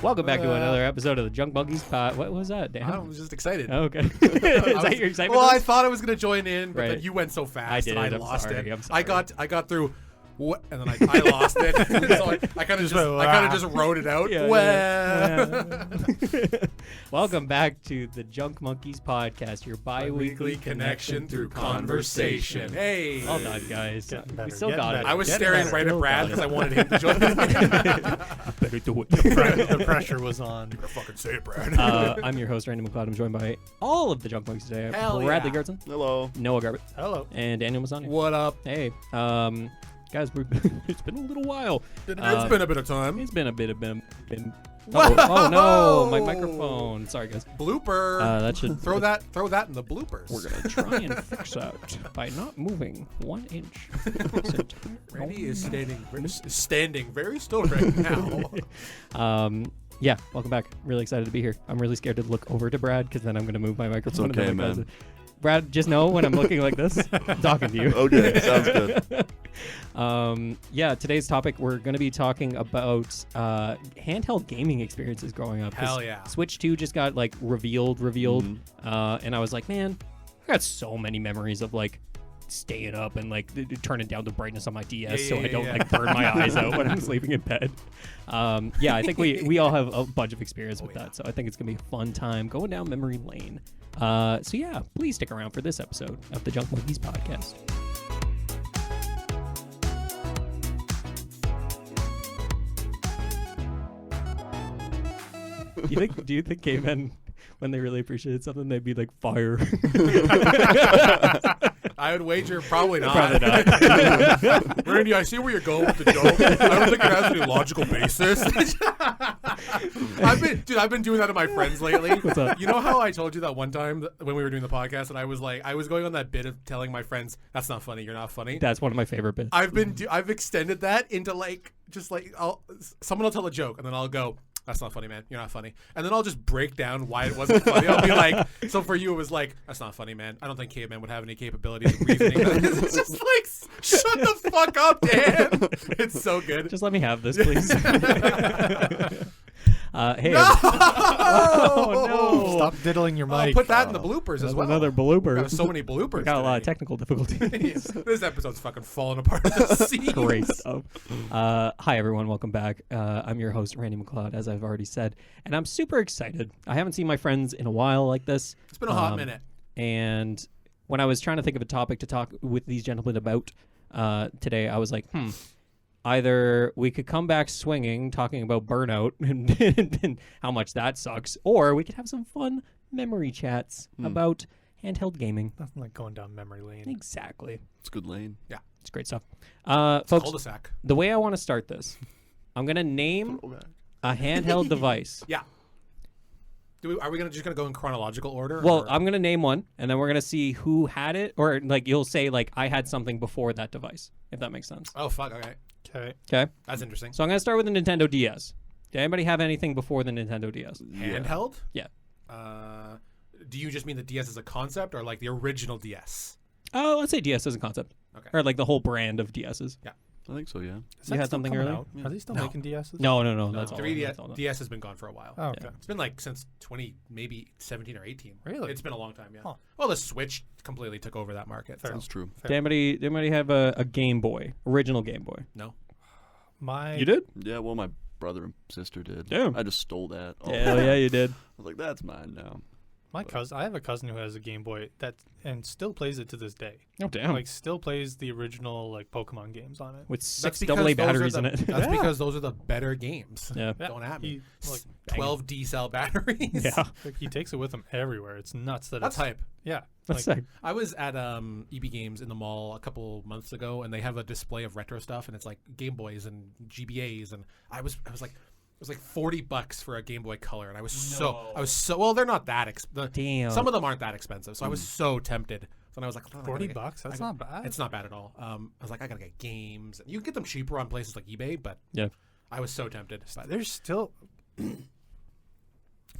Welcome back to another episode of the Junk Monkeys Pod. What was that, Dan? I was just excited. Oh, okay. Is that your excitement? Well, I thought I was going to join in, but Right. then you went so fast I did. and I I'm lost sorry, it. I'm sorry. I got through what, and then I lost it. So I kind of just wrote it out. Yeah, Well. Welcome back to the Junk Monkeys Podcast, your bi-weekly connection through conversation. Hey. Well done, guys. Getting better, We still getting got better. it. I was Getting staring better. right at Still Brad got because it. I wanted him to join me. Better do it. The pressure was on. Better fucking say it, Brad. I'm your host, Randy McLeod. I'm joined by all of the Junk Monkeys today. Hell Bradley yeah. Gertzen, Hello. Noah Garbutt, Hello. and Daniel Mosionier. What up? Hey, guys, it's been a little while. It's been a bit of time. It's been a bit of been. Whoa! Oh no, my microphone. Sorry, guys. Blooper. That should throw that in the bloopers. We're gonna try and fix that by not moving 1 inch. Randy is standing very still right now. Yeah, welcome back. Really excited to be here. I'm really scared to look over to Brad because then I'm gonna move my microphone. It's okay, and then man. Brad, just know when I'm looking like this, I'm talking to you. Okay, sounds good. Yeah, today's topic, we're going to be talking about handheld gaming experiences growing up. 'Cause Hell yeah. Switch 2 just got like revealed, Mhm. and I was like, man, I got so many memories of like staying up and like turning down the brightness on my DS so I don't like burn my eyes out when I'm sleeping in bed. Yeah, I think we all have a bunch of experience with that, so I think it's gonna be a fun time going down memory lane. So yeah, please stick around for this episode of the Junk Monkeys Podcast. Do you think cavemen, when they really appreciated something, they'd be like fire? I would wager probably not. Probably not. Randy, I see where you're going with the joke. I don't think it has any logical basis. I've been doing that to my friends lately. What's up? You know how I told you that one time when we were doing the podcast, and I was going on that bit of telling my friends, "That's not funny. You're not funny." That's one of my favorite bits. I've extended that into someone will tell a joke, and then I'll go, "That's not funny, man. You're not funny." And then I'll just break down why it wasn't funny. I'll be like, so for you, it was like, "That's not funny, man. I don't think cavemen would have any capabilities of reasoning." It's just like, shut the fuck up, Dan. It's so good. Just let me have this, please. Hey. No! Oh, no. Stop diddling your I'll mic. put that in the bloopers as That's well. another We blooper. got so many bloopers. Got a lot of today. technical difficulties. This episode's fucking falling apart at the seams. Great stuff. Hi, everyone. Welcome back. I'm your host, Randy McLeod, as I've already said. And I'm super excited. I haven't seen my friends in a while like this. It's been a hot minute. And when I was trying to think of a topic to talk with these gentlemen about today, I was like, either we could come back swinging, talking about burnout and how much that sucks, or we could have some fun memory chats about handheld gaming. Nothing like going down memory lane. Exactly. It's a good lane. It's great stuff. Folks, Cul-de-sac. the way I want to start this, I'm going to name a handheld device. Yeah. Are we just gonna go in chronological order? Well, or? I'm going to name one, and then we're going to see who had it, or like you'll say like I had something before that device, if that makes sense. Oh fuck. Okay. Okay. Okay? That's interesting. So I'm going to start with the Nintendo DS. Did anybody have anything before the Nintendo DS? Handheld? Yeah. Do you just mean the DS as a concept, or like the original DS? Oh, let's say DS as a concept. Okay. Or like the whole brand of DSs. I think so, yeah. Is You that had still something coming earlier? out? Yeah. Are they still No. making DSs? No, that's all. 3DS That's all done. DS has been gone for a while. Oh, okay. It's been like since 17 or 18. Really? It's been a long time, yeah. Huh. Well, the Switch completely took over that market. Fair. So. That's true. Did anybody have a Game Boy, original Game Boy? No. You did? Yeah, well, my brother and sister did. Damn. I just stole that. Oh. Hell yeah, you did. I was like, that's mine now. My cousin. I have a cousin who has a Game Boy and still plays it to this day. Oh damn! Like still plays the original like Pokemon games on it. With That's six because AA those are batteries the- in it. That's Yeah. because those are the better games. Yeah. Yeah, Don't at me. He, like, 12 D cell batteries. Yeah. like, he takes it with him everywhere. It's nuts that That's it's hype. yeah. That's like, sick. I was at EB Games in the mall a couple months ago, and they have a display of retro stuff, and it's like Game Boys and GBAs, and I was like, it was like $40 for a Game Boy Color, and I was so well. They're not that Damn. Some of them aren't that expensive, so I was so tempted. So then I was like, $40. That's not bad. It's not bad at all. I was like, I gotta get games, and you can get them cheaper on places like eBay, but Yeah. I was so tempted. But There's still.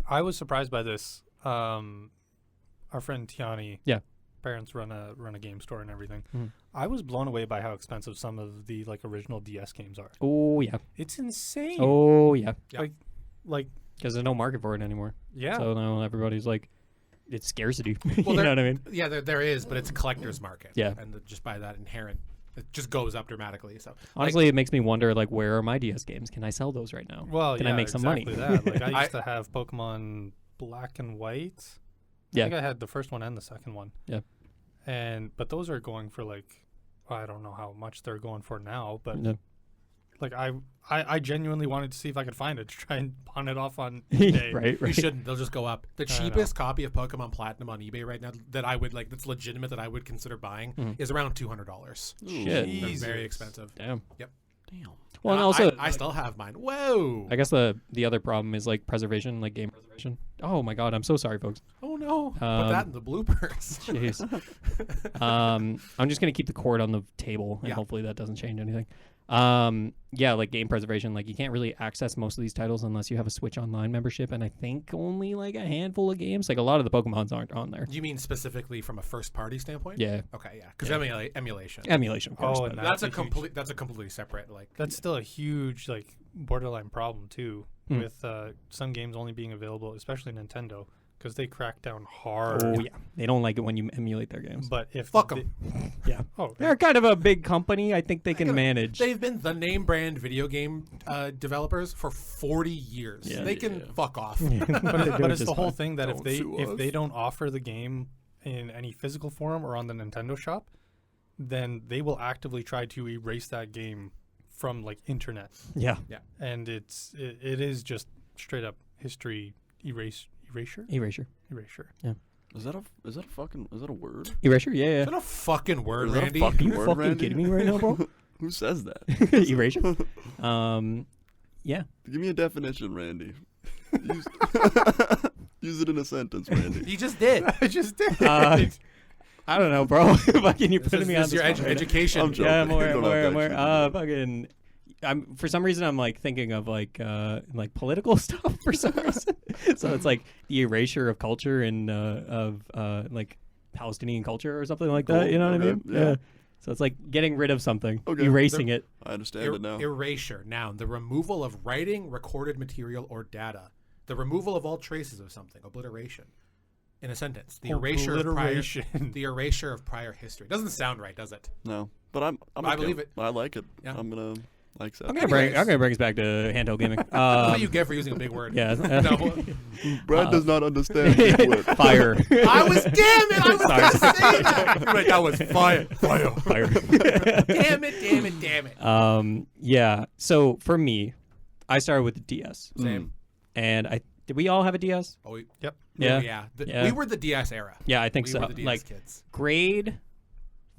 I was surprised by this. Our friend Tiani. Yeah. Parents run a game store and everything. Mhm. I was blown away by how expensive some of the like original DS games are. Oh yeah. It's insane. Oh yeah. Yeah. Like like, Because there's no market for it anymore. yeah. So now everybody's like, it's scarcity. Well, you know what I mean? Yeah, there is, but it's a collector's market. Yeah. And just by that inherent, it just goes up dramatically. So Honestly, it makes me wonder, like, where are my DS games? Can I sell those right now? Well, Can yeah, I make some exactly money? That. Like, I used to have Pokemon Black and White. Yeah. I think I had the first one and the second one. Yeah. But those are going for like, I don't know how much they're going for now, but No. like I genuinely wanted to see if I could find it to try and pawn it off on eBay. right, you right. shouldn't. They'll just go up. The I know. cheapest copy of Pokemon Platinum on eBay right now that I would like, that's legitimate, that I would consider buying, is around $200. Shit. They're Jesus. very expensive. Damn. Yep. Damn. Well, and I- also, I still have mine. Whoa. I guess the other problem is like preservation, like game preservation. Oh my god, I'm so sorry, folks. Oh no. Put Um, that in the bloopers. Jeez. I'm just gonna keep the cord on the table, and Yeah. hopefully that doesn't change anything. Yeah, like game preservation, like you can't really access most of these titles unless you have a Switch Online membership, and I think only like a handful of games. Like a lot of the Pokemons aren't on there. You mean specifically from a first party standpoint? Yeah, Okay, yeah. Because emulation. emulation, of course. Oh, but- and That's a huge- completely separate, like, That's still a huge like borderline problem too, Hmm. with some games only being available, especially Nintendo, because they crack down hard. oh yeah, they don't like it when you emulate their games. But if Fuck they- 'em. Yeah, Oh, they're kind of a big company. I think they can manage. they've been the name brand video game developers for 40 years. Yeah. They can Yeah. fuck off. but, They're but doing it's the just whole fine. thing that Don't if sue us. they don't offer the game in any physical form or on the Nintendo shop, then they will actively try to erase that game from like internet, Yeah, and it is just straight up history erasure. erasure, Is that a word? erasure. Yeah, Is that a fucking word, Is that a Randy? fucking Are you word, fucking Randy? kidding me right now, bro? Who says that? Erasure. Yeah. Give me a definition, Randy. Use, use it in a sentence, Randy. He just did. I just did. I don't know, bro. Fucking, you're This putting is, me this on is the your spot right now. education. I'm joking. Yeah, You don't have to actually fucking. I'm for some reason I'm like thinking of like political stuff for some reason. So it's like the erasure of culture and of like Palestinian culture or something like that. Cool. You know what I Okay. mean? Yeah. So it's like getting rid of something, Okay. erasing it. I understand it now. Erasure. Noun. The removal of writing, recorded material, or data. The removal of all traces of something. Obliteration. In a sentence. The erasure of prior. Obliteration. The erasure of prior history. Doesn't sound right, does it? No, but I'm I okay. believe it. I like it. Yeah. I'm gonna accept. I'm it. gonna bring us back to handheld gaming. What do you get for using a big word? Yeah. No. Brad does not understand this word. Fire. I was, damn it! I was Sorry. going to say that. Right, that was fire. Fire. Damn it. Yeah. So for me, I started with the DS, Same. and did we all have a DS? Oh, Yep. Yeah. Yeah. We were the DS era. Yeah, I think We so. were the DS Like kids. grade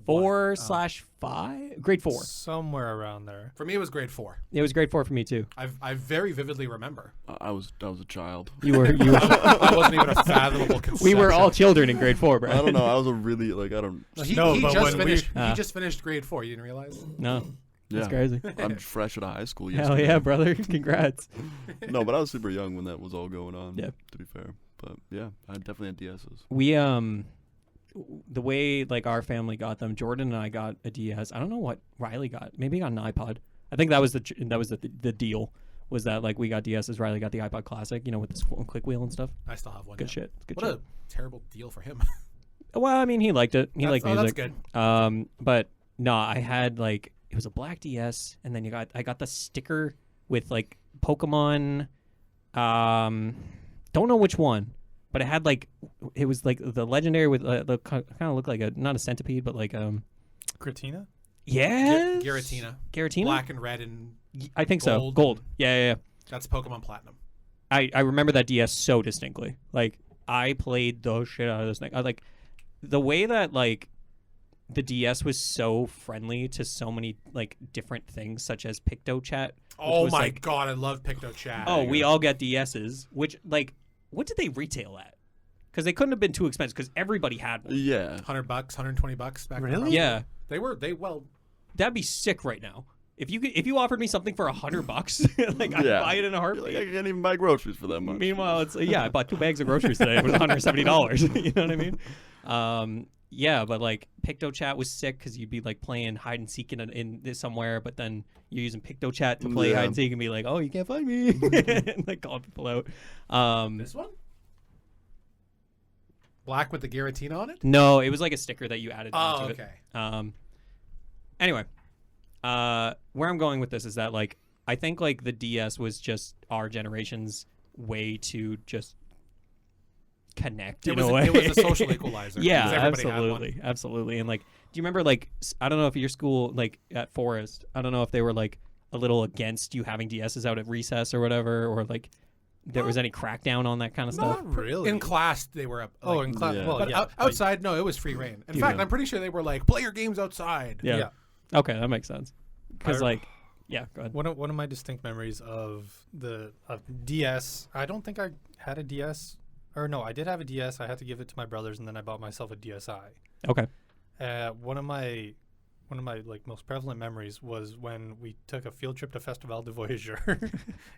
4/5, grade 4. Somewhere around there. For me, it was grade 4. It was grade 4 for me too. I very vividly remember. I was a child. You were. I wasn't even a fathomable conception. We were all children in grade 4, bro. I don't know. I was a really like I don't. No, he but just when we- finished. Ah. He just finished grade 4. You didn't realize? No, that's Yeah. crazy. I'm fresh out of high school. Hell yesterday. yeah, brother! Congrats. No, but I was super young when that was all going on. Yeah. To be fair, but yeah, I definitely had DSs. We the way like our family got them, Jordan and I got a DS. I don't know what Riley got. Maybe he got an iPod. I think that was the deal. Was that like we got DSs, Riley got the iPod Classic, with the click wheel and stuff. I still have one. Good yeah. shit. Good What shit. a terrible deal for him. Well, I mean, he liked it. He liked music. That's good. But no, I had like it was a black DS, and then I got the sticker with like Pokemon. Don't know which one, but it had like it was like the legendary with the kind of looked like not a centipede, but like Gratina? yeah, Giratina. Black and red and I think so. gold. Gold. Yeah. that's Pokemon Platinum. I remember that DS so distinctly. Like I played the shit out of this thing. I like the way that like the DS was so friendly to so many like different things, such as PictoChat. Oh was, my like, god, I love PictoChat. Oh, we all got DSs. Which like, what did they retail at? Because they couldn't have been too expensive. Because everybody had one. Yeah. $100, $120 back then. Really? probably. Yeah, Well, that'd be sick right now. If you offered me something for $100, like I'd Yeah. buy it in a Like, heartbeat. I can't even buy groceries for that much. Meanwhile, it's I bought 2 bags of groceries today. It was $170. You know what I mean? yeah, but like PictoChat was sick because you'd be like playing hide and seek in somewhere, but then you're using PictoChat to play hide and seek and be like, oh, you can't find me, and like calling people out. This one? Black with the Giratina on it? No, it was like a sticker that you added onto okay. it. Anyway, where I'm going with this is that like I think like the DS was just our generation's way to just connect in a way. It was a social equalizer. Yeah, because everybody had one. absolutely. And like, do you remember like I don't know if your school like at Forest, I don't know if they were like a little against you having DSs out at recess or whatever, or like there was any crackdown on that kind of stuff. Not really. In class, they were up. Oh, like, in class. Yeah. Well, but yeah. outside, no, it was free reign. In fact, I'm pretty sure they were like, play your games outside. Yeah. Okay, that makes sense. Because like, yeah, go ahead. One of my distinct memories of the DS. I don't think I had a DS, or no, I did have a DS. I had to give it to my brothers, and then I bought myself a DSi. Okay. One of my like most prevalent memories was when we took a field trip to Festival de Voyageur,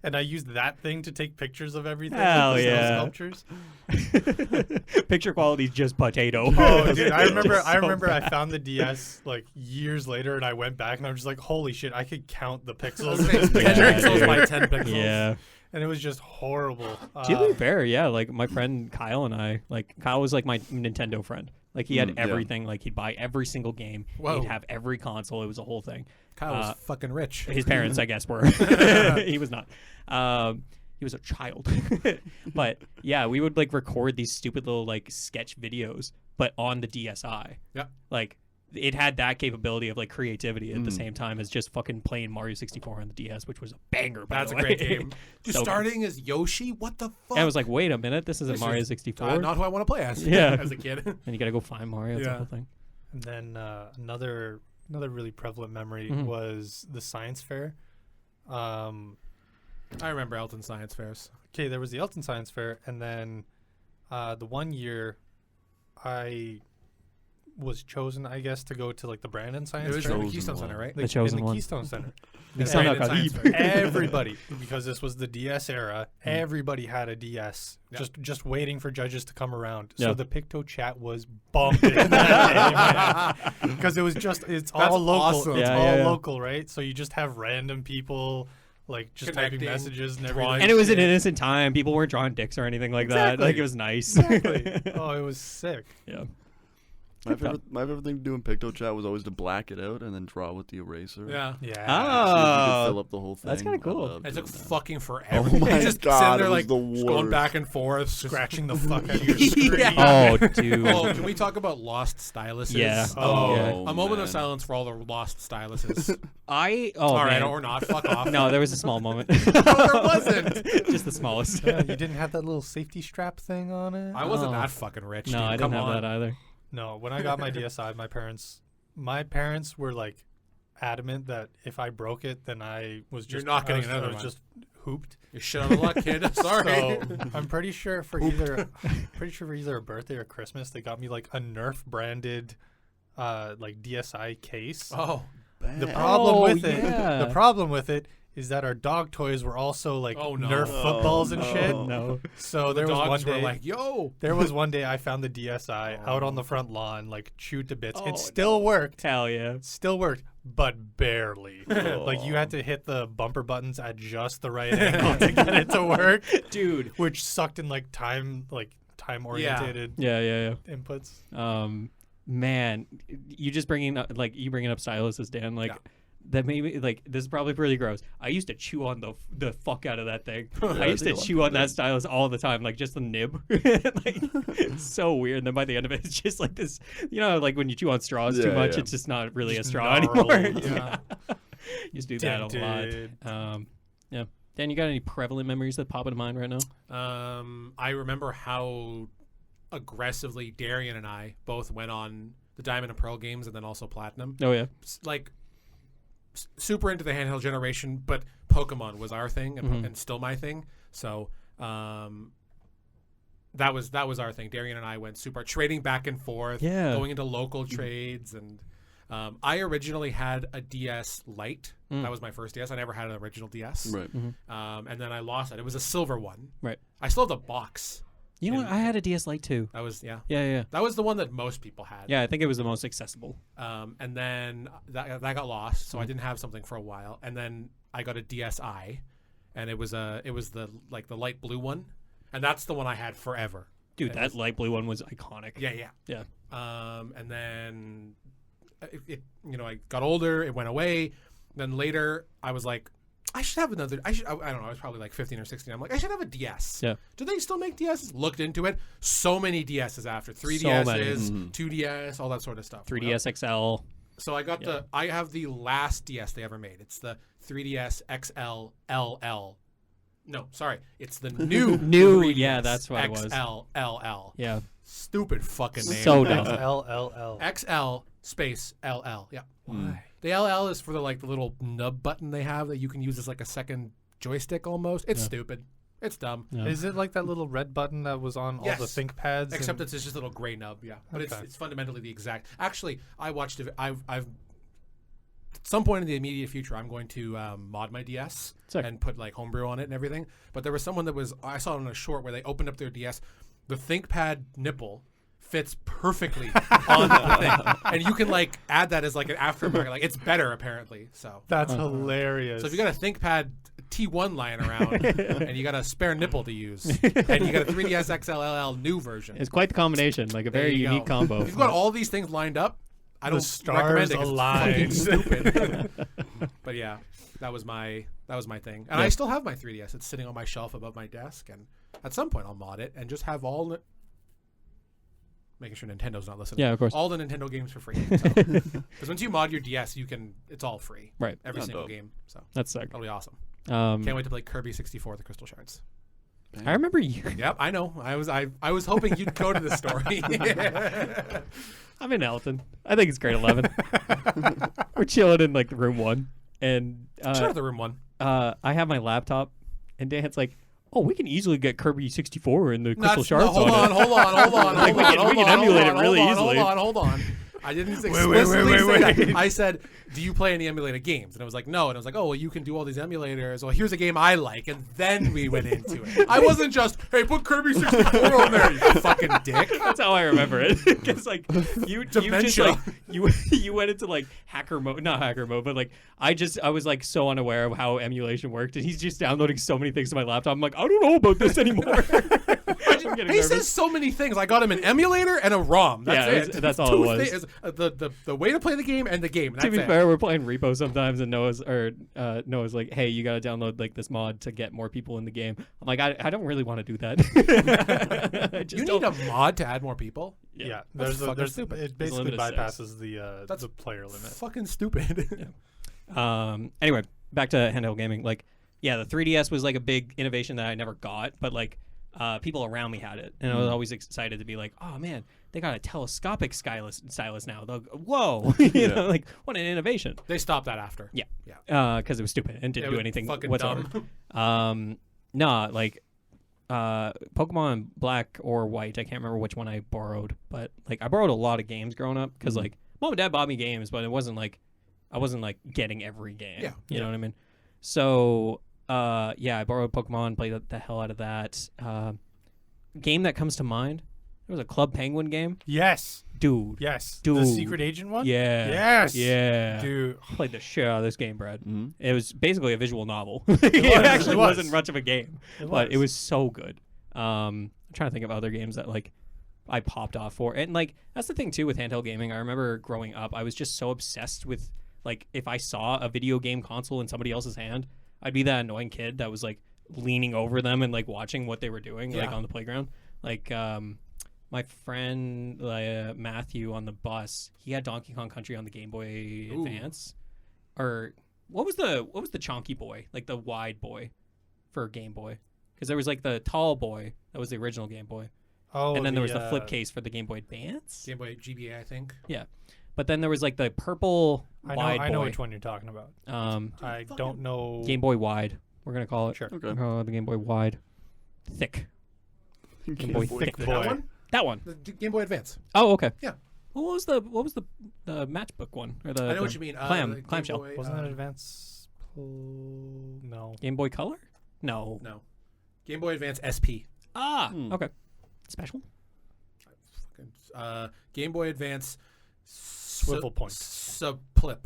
and I used that thing to take pictures of everything. Hell with the yeah. sculptures. Picture quality's just potato. Oh, dude, I remember. Just I so remember. I bad. found the DS like years later, and I went back, and I was just like, "Holy shit! I could count the pixels." 10 pixels by 10 pixels. Yeah. And it was just horrible. To be fair, yeah, like my friend Kyle and I, like Kyle was like my Nintendo friend. Like he had yeah. everything. Like he'd buy every single game. Whoa. He'd have every console. It was a whole thing. Kyle was fucking rich. His parents, I guess, were. He was not. He was a child. But yeah, we would like record these stupid little like sketch videos, but on the DSi. Yeah. Like it had that capability of like creativity at the same time as just fucking playing Mario 64 on the DS, which was a banger. By That's the a way. great game. Dude, So good. starting as Yoshi? What the fuck? And I was like, wait a minute, this isn't This Mario is, 64. not who I want to play as. Yeah. As a kid. And you got to go find Mario. It's a Yeah. whole thing. And then another really prevalent memory Mhm. was the science fair. I remember Elton Science Fairs. Okay, there was the Elton Science Fair, and then the one year I was chosen, I guess, to go to like the Brandon It Science was Fair. in the Chosen Keystone one. Center, right? The chosen in the one. Keystone Center. The Brandon Son of Science Khabib. Fair. Everybody, because this was the DS era, everybody had a DS, Yeah. just waiting for judges to come around. Yeah. So the PictoChat was bumping because it's all local. awesome. It's Yeah, all yeah, yeah. local, right? So you just have random people like just typing Connecting, messages and drawing. everything. And it was an Yeah. innocent time. People weren't drawing dicks or anything like that. Exactly. Like it was nice. Exactly. Oh, it was sick. Yeah. My favorite thing to do in PictoChat was always to black it out and then draw with the eraser. Yeah. Yeah. So you could Oh. fill up the whole thing. That's kinda cool. I loved It took doing that. fucking forever. Oh my just God, sitting it there was like the just going worst. back and forth, Scratching the fuck out of your screen. Yeah. Oh, dude. Oh, can we talk about lost styluses? Yeah. Oh, yeah. A moment of man. silence for all the lost styluses. All all right, man. or not. Fuck off. No, there was a small moment. No, there wasn't. Just the smallest. Yeah, you didn't have that little safety strap thing on it? I wasn't Oh. that fucking rich. No, dude. I didn't Come have on. that either. No, when I got my DSi, my parents were like adamant that if I broke it, then I was You're just not getting I was, another I was one. just hooped. You're shit on the luck, kid. Sorry. So I'm pretty sure for either a birthday or Christmas, they got me like a Nerf branded like DSi case. Oh. The problem with yeah. it, the problem with it is that our dog toys were also like Oh, no. Nerf footballs and Oh, shit. no. No. So The there was one dogs were day like, yo. there was one day I found the DSi out on the front lawn, like chewed to bits. Oh, It still worked. Hell yeah. Still worked, but barely. Like you had to hit the bumper buttons at just the right angle to get it to work, Dude. which sucked in like time oriented Yeah. inputs. Man, you just bringing up styluses, Dan. Like Yeah. that made me like this is probably pretty gross. I used to chew on the fuck out of that thing. I I used to think a lot chew of on that stylus all the time, like just the nib. Like it's so weird. And then by the end of it, it's just like this. You know, like when you chew on straws too Yeah, much, yeah. it's just not really Just a straw gnarled, anymore. yeah. Used to do that a Dented. lot. Yeah. Dan, you got any prevalent memories that pop into mind right now? I remember how aggressively Darian and I both went on the Diamond and Pearl games and then also Platinum. Oh yeah. Like super into the handheld generation, but Pokemon was our thing and still my thing. So that was our thing. Darian and I went super trading back and forth, Yeah. going into local trades, and I originally had a DS Lite. That was my first DS. I never had an original DS. Right. And then I lost it. It was a silver one. Right. I still have the box. You know what? I had a DS Lite too. That was Yeah. That was the one that most people had. Yeah, I think it was the most accessible. And then that got lost, so I didn't have something for a while. And then I got a DSi, and it was the light blue one, and that's the one I had forever. Dude, that light blue one was iconic. Yeah. And then it I got older. It went away. Then later, I was like, I should have another. I don't know. I was probably like 15 or 16. I'm like, I should have a DS. Yeah. Do they still make DSs? Looked into it. So many DSs after 3DSs, 2DS, all that sort of stuff. 3DS XL. So I got I have the last DS they ever made. It's the 3DS XL LL. No, sorry. It's the new 3DS yeah, that's what it was. XL LL. Yeah. Stupid fucking name. So dumb. LLL. XL space LL. Yeah. Why? The LL is for the little nub button they have that you can use as like a second joystick almost. It's stupid. It's dumb. Yeah. Is it like that little red button that was on all the ThinkPads? Except it's just a little gray nub, yeah. But it's fundamentally the exact. Actually, I watched it. I've at some point in the immediate future, I'm going to mod my DS and put like homebrew on it and everything. But there was someone that I saw it on a short where they opened up their DS. The ThinkPad nipple fits perfectly on the thing, and you can like add that as like an aftermarket. Like it's better apparently. So that's hilarious. So if you got a ThinkPad T1 lying around and you got a spare nipple to use, and you got a 3DS XLL new version, it's quite the combination. Like a very unique combo. If you've got all these things lined up, I don't stars recommend it. Align. It's fucking stupid. But yeah, that was my thing, and I still have my 3DS. It's sitting on my shelf above my desk, and at some point I'll mod it and just have all. Making sure Nintendo's not listening. Yeah, of course. All the Nintendo games for free. Because once you mod your DS, it's all free. Right. Every Not single dope. game. So That's sick. that'll be awesome. Can't Can't wait to play Kirby 64: The Crystal Shards. I remember you. Yep, I know. I was hoping you'd go to the story. I'm in Elton. I think it's grade 11. We're chilling in like room 1, and Sure, the room one. I have my laptop, and Dan's like, "Oh, we can easily get Kirby 64 and the Crystal Shards hold on on. Like, we can emulate it really easily. Hold on. I didn't explicitly say that. I said, do you play any emulated games? And I was like, no. And I was like, oh, well, you can do all these emulators. Well, here's a game I like. And then we went into it. I wasn't just, hey, put Kirby 64 on there, you fucking dick. That's how I remember it. Because like you just like you went into like hacker mode, not hacker mode, but like I was like so unaware of how emulation worked, and he's just downloading so many things to my laptop. I'm like, I don't know about this anymore. He says so many things. I got him an emulator and a ROM. That's it. That's all it was. The way to play the game and the game. That's to be it. fair, we're playing repo sometimes, and Noah's like, "Hey, you got to download like this mod to get more people in the game." I'm like, I don't really want to do that. You need a mod to add more people? Yeah, There's stupid. It basically bypasses the player limit. Fucking stupid. Anyway, back to handheld gaming. Like, yeah, the 3DS was like a big innovation that I never got, but like people around me had it, and I was always excited to be like, "Oh man, they got a telescopic stylus now." Whoa, you know, like what an innovation. They stopped that after. Yeah. Because it was stupid and didn't do anything whatsoever. Nah, like Pokemon Black or White, I can't remember which one I borrowed, but like I borrowed a lot of games growing up because like mom and dad bought me games, but it wasn't like I wasn't like getting every game. Yeah. You know what I mean? So I borrowed Pokemon, played the hell out of that. Game that comes to mind, there was a Club Penguin game. Yes. Dude. The secret agent one? Yeah. Yes. Yeah. Dude. Played the shit out of this game, Brad. Mm-hmm. It was basically a visual novel. It actually wasn't much of a game, but it was so good. I'm trying to think of other games that like I popped off for. And like that's the thing too with handheld gaming. I remember growing up, I was just so obsessed with like if I saw a video game console in somebody else's hand, I'd be that annoying kid that was like leaning over them and like watching what they were doing like on the playground. Like my friend Matthew on the bus, he had Donkey Kong Country on the Game Boy Advance. Or what was the chonky boy, like the wide boy for Game Boy? Because there was like the tall boy that was the original Game Boy. Oh, and then there was the flip case for the Game Boy Advance. Game Boy GBA, I think. Yeah. But then there was like the purple wide boy. I know which one you're talking about. I don't know. Game Boy Wide, we're going to call it. Sure. Okay. The Game Boy Wide. Thick. Game Boy Boy Thick Thick. That one? That one. The Game Boy Advance. Oh, okay. Yeah. Well, what was the matchbook one? Or the I know what you mean. The clamshell. Game Boy, Wasn't that Advance? No. Game Boy Color? No. No. Game Boy Advance SP. Ah, okay. Special. Game Boy Advance. Swivel point. Sublip.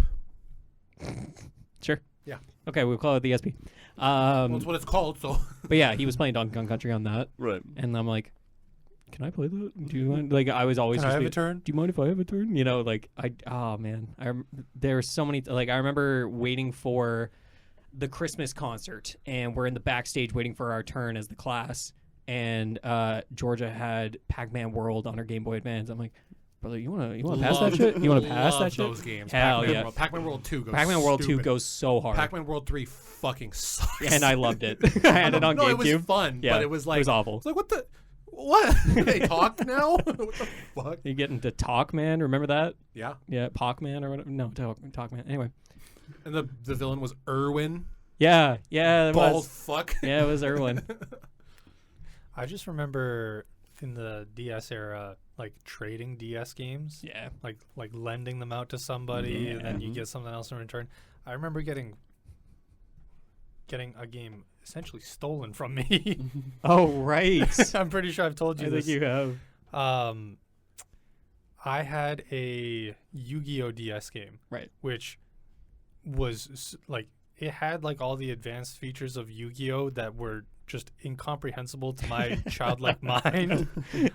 Sure. Yeah. Okay, we'll call it the SP. Well, that's what it's called. So. But yeah, he was playing Donkey Kong Country on that, Right. and I'm like, "Can I play that? Do you want?" Like, I was always Can I just have be, a turn? do you mind if I have a turn? You know, like oh man, there are so many. Like, I remember waiting for the Christmas concert, and we're in the backstage waiting for our turn as the class, and Georgia had Pac-Man World on her Game Boy Advance. I'm like, brother, you wanna pass that shit? You wanna pass that shit? Those games. Hell Pac-Man yeah. World. Pac-Man World 2 goes. Pac-Man World 2 stupid. goes so hard. Pac-Man World 3 fucking sucks. And I loved it. I had it on no, GameCube. it was fun, Yeah, but it was like it was awful. It's like what? They talk now? What the fuck? You getting to Talk Man? Remember that? Yeah. Yeah, Pac-Man or whatever. No, Talk Man. Anyway. And the villain was Irwin. Yeah, it Bald was. fuck. Yeah, it was Erwin. I just remember in the DS era, like trading DS games, Yeah. like lending them out to somebody, and then you get something else in return. I remember getting a game essentially stolen from me. Oh, right. I'm pretty sure I've told you I this. think you have. I had a Yu-Gi-Oh! DS game, Right. which was like it had like all the advanced features of Yu-Gi-Oh! That were just incomprehensible to my childlike mind.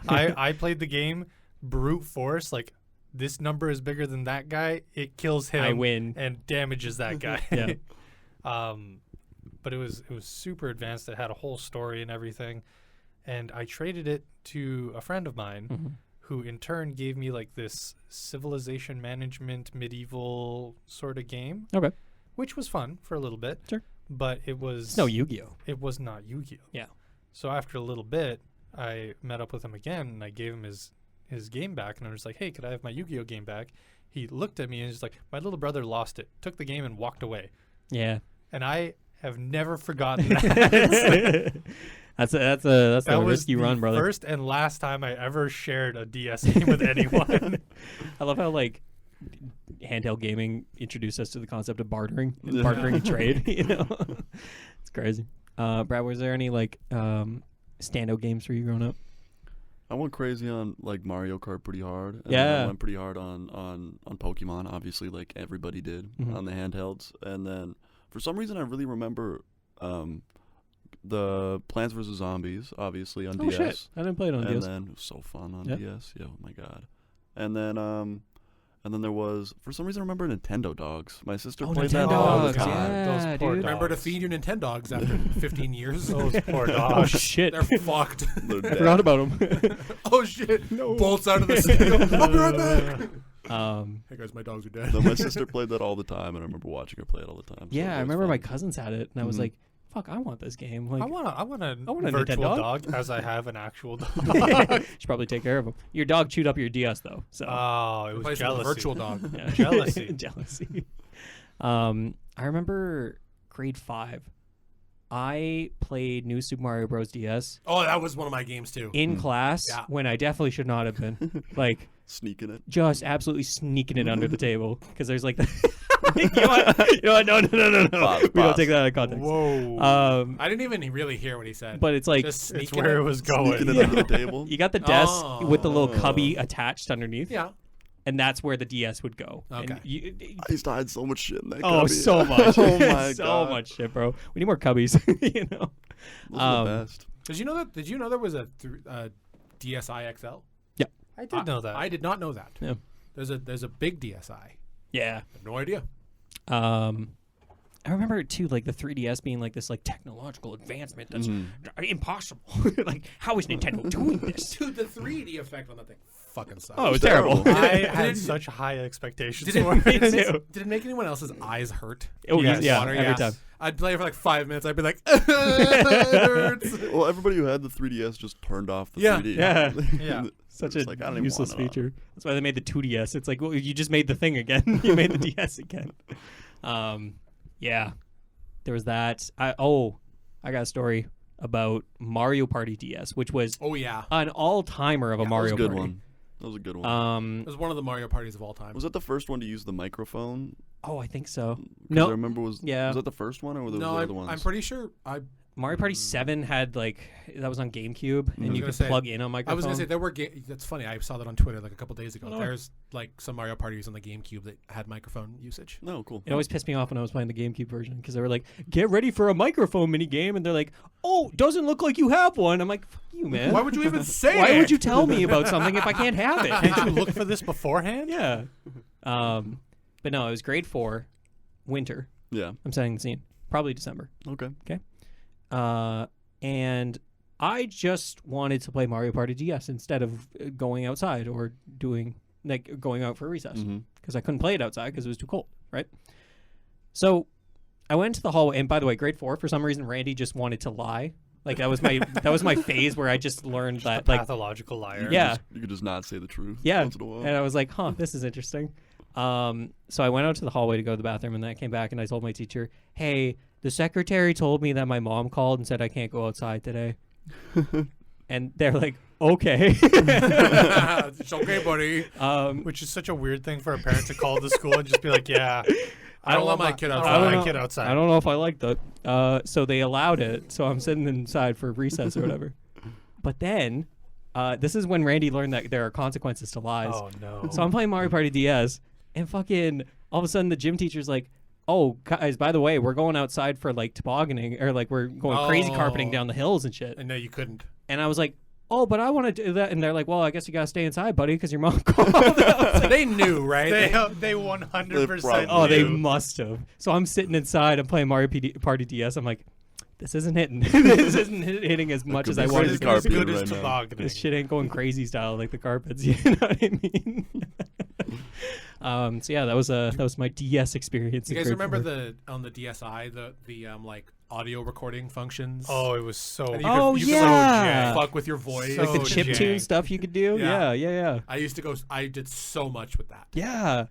I played the game brute force, like this number is bigger than that guy, it kills him, I win. and damages that guy. Yeah. But it was super advanced. It had a whole story and everything, and I traded it to a friend of mine, who in turn gave me like this civilization management medieval sort of game. Okay. Which was fun for a little bit. Sure. But it was It's no Yu-Gi-Oh. it was not Yu-Gi-Oh. Yeah. So after a little bit, I met up with him again, and I gave him his game back, and I was like, "Hey, could I have my Yu-Gi-Oh game back?" He looked at me and he's like, "My little brother lost it, took the game, and walked away." Yeah. And I have never forgotten that. That's a That was risky the run, brother. first and last time I ever shared a DS game with anyone. I love how like handheld gaming introduced us to the concept of bartering and trade. You know, it's crazy. Brad, was there any like standout games for you growing up? I went crazy on like Mario Kart pretty hard. And Yeah. then I went pretty hard on Pokemon, obviously, like everybody did on the handhelds. And then for some reason, I really remember the Plants vs Zombies, obviously on DS. Shit. I didn't play it on And DS. then it was so fun on Yep. DS. Yeah, oh my god. And then there was, for some reason, I remember Nintendo Dogs. My sister played that Nintendo all the Dogs, time. yeah, Those poor dude. Remember to dogs. feed your Nintendogs after 15 years. Those poor Oh dogs. shit! They're fucked. They're I dead. forgot about them. Oh shit! Bolts out of the studio. I'll be right back. Hey guys, my dogs are dead. No, my sister played that all the time, and I remember watching her play it all the time. So Yeah, I it was remember fun. my cousins had it, and I was Mhm. like, "Fuck, I want this game." Like, I want a want a virtual Nintendo dog as I have an actual dog. should probably take care of them. Your dog chewed up your DS though, so Oh, it was Replace it with a jealousy. virtual dog. yeah. jealousy. jealousy. I remember grade 5. I played New Super Mario Bros. DS Oh, that was one of my games too. in class Yeah. when I definitely should not have been. Like, Sneaking it. just absolutely sneaking it under the table because there's like, you know what? No. Pause, We don't pause. take that out of context. Whoa. I didn't even really hear what he said. But it's like Just It's sneaking where it. it was Sneaking going. it under the table. you got the desk with the little Oh. cubby attached underneath, Yeah. and that's where the DS would go. Okay. And you, I used to hide so much shit in that oh, cubby. so much. Oh my so god. much shit, bro. We need more cubbies. You know. Those are the best. Did you know that? Did you know there was a DSi XL? I did know that. I did not know that. Yeah. There's a big DSi. Yeah. I have no idea. I remember it too, like the 3DS being like this like technological advancement that's impossible. Like, how is Nintendo doing this? Dude, the 3D effect on that thing fucking sucks. Oh, it was terrible. I Did had it- such high expectations Did for it, it. did it make anyone else's eyes hurt? Oh, Yes. yeah, Water, every time. I'd play it for like 5 minutes. I'd be like, it hurts. Well, everybody who had the 3DS just turned off the Yeah. 3D. Yeah. Yeah. Such It's a like, I don't even useless wanna- feature. That's why they made the 2DS. It's like, well, you just made the thing again. You made the DS again. Yeah. There was that. I got a story about Mario Party DS, which was Oh yeah, an all-timer of a Yeah, that was Mario That was a good Party. one. That was a good one. it was one of the Mario parties of all time. Was that the first one to use the microphone? Oh, I think so. 'Cause No. I remember was Yeah. that the first one or were there No, other I'm ones? pretty sure. Mario Party 7 had like that was on GameCube, and you could plug in a microphone. I was gonna say there were. That's funny. I saw that on Twitter like a couple days ago. There's like some Mario Parties on the GameCube that had microphone usage. No, cool. It always pissed me off when I was playing the GameCube version because they were like, "Get ready for a microphone mini game," and they're like, "Oh, doesn't look like you have one." I'm like, "Fuck you, man. Why would you even say Why it? would you tell me about something if I can't have it?" Can't you look for this beforehand? Yeah. But no, it was grade 4, winter. Yeah. I'm setting the scene. Probably December. Okay. And I just wanted to play Mario Party DS instead of going outside or doing like going out for recess because I couldn't play it outside because it was too cold, right? So I went to the hallway, and by the way, grade 4, for some reason, Randy just wanted to lie. Like that was my phase where I just learned that like pathological liar. Yeah, you could just not say the truth. Yeah, once in a while. and I was like, huh, this is interesting. So I went out to the hallway to go to the bathroom, and then I came back and I told my teacher, hey, the secretary told me that my mom called and said I can't go outside today. And they're like, okay. It's okay, buddy. Which is such a weird thing for a parent to call the school and just be like, yeah, I don't want my kid outside. I don't want my kid outside. I don't know if I like that. So they allowed it. So I'm sitting inside for recess or whatever. But then, this is when Randy learned that there are consequences to lies. Oh, no. So I'm playing Mario Party DS, and fucking all of a sudden the gym teacher's like, oh, guys, by the way, we're going outside for like tobogganing, or like we're going crazy carpeting down the hills and shit. And no, you couldn't. And I was like, oh, but I want to do that. And they're like, well, I guess you got to stay inside, buddy, because your mom called. So they knew, right? They 100% Oh, they knew. must have. So I'm sitting inside, I'm playing Mario Party DS. I'm like, this isn't hitting. This isn't hitting as much as I wanted It's to. as good as right now. tobogganing. This shit ain't going crazy style like the carpets. You know what I mean? So yeah, that was my DS experience. You in guys grade remember 4. on the DSi the like audio recording functions? Oh, it was so. And you Oh, could, you yeah. could fuck with your voice. So like the chip jank. tune stuff you could do. Yeah. Yeah. I used to go. I did so much with that. Yeah.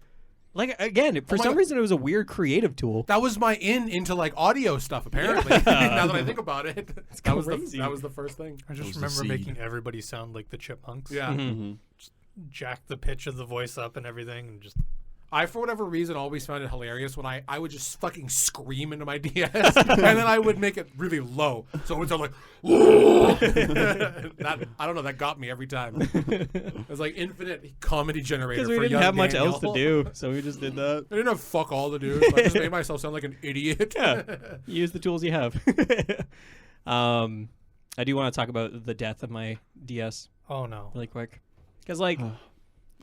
Like again, for my some God. reason, it was a weird creative tool. That was my into like audio stuff. Apparently, now that I think about it, that was crazy. the first thing. I just was the remember seed. making everybody sound like the Chipmunks. Yeah. Mhm. Jack the pitch of the voice up and everything, and just I, for whatever reason, always found it hilarious when I would just fucking scream into my DS, and then I would make it really low, so it would sound like, that, I don't know, that got me every time. It was like infinite comedy generator. Because we for didn't young have much Daniel. else to do, so we just did that. I didn't have fuck all to do, so I just made myself sound like an idiot. Yeah. Use the tools you have. I do want to talk about the death of my DS oh no. really quick, because like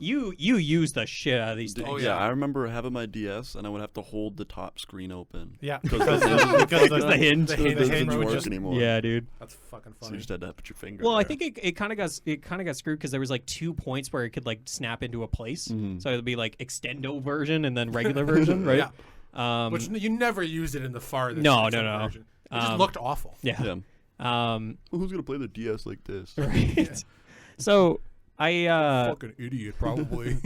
you use the shit out of these things. Oh, yeah, yeah. I remember having my DS and I would have to hold the top screen open. Yeah, Because because the hinge. the It doesn't hinge would work just anymore. Yeah, dude. That's fucking So funny. you just had to put your finger. Well, I there. think it kind of got screwed because there was like 2 points where it could like snap into a place. Mhm. So it would be like extendo version and then regular version, right? Yeah. Which you never used it in the farthest. No. version. It just looked awful. Yeah. Yeah. Um, Well, who's gonna play the DS like this? right. So I Fucking idiot, probably.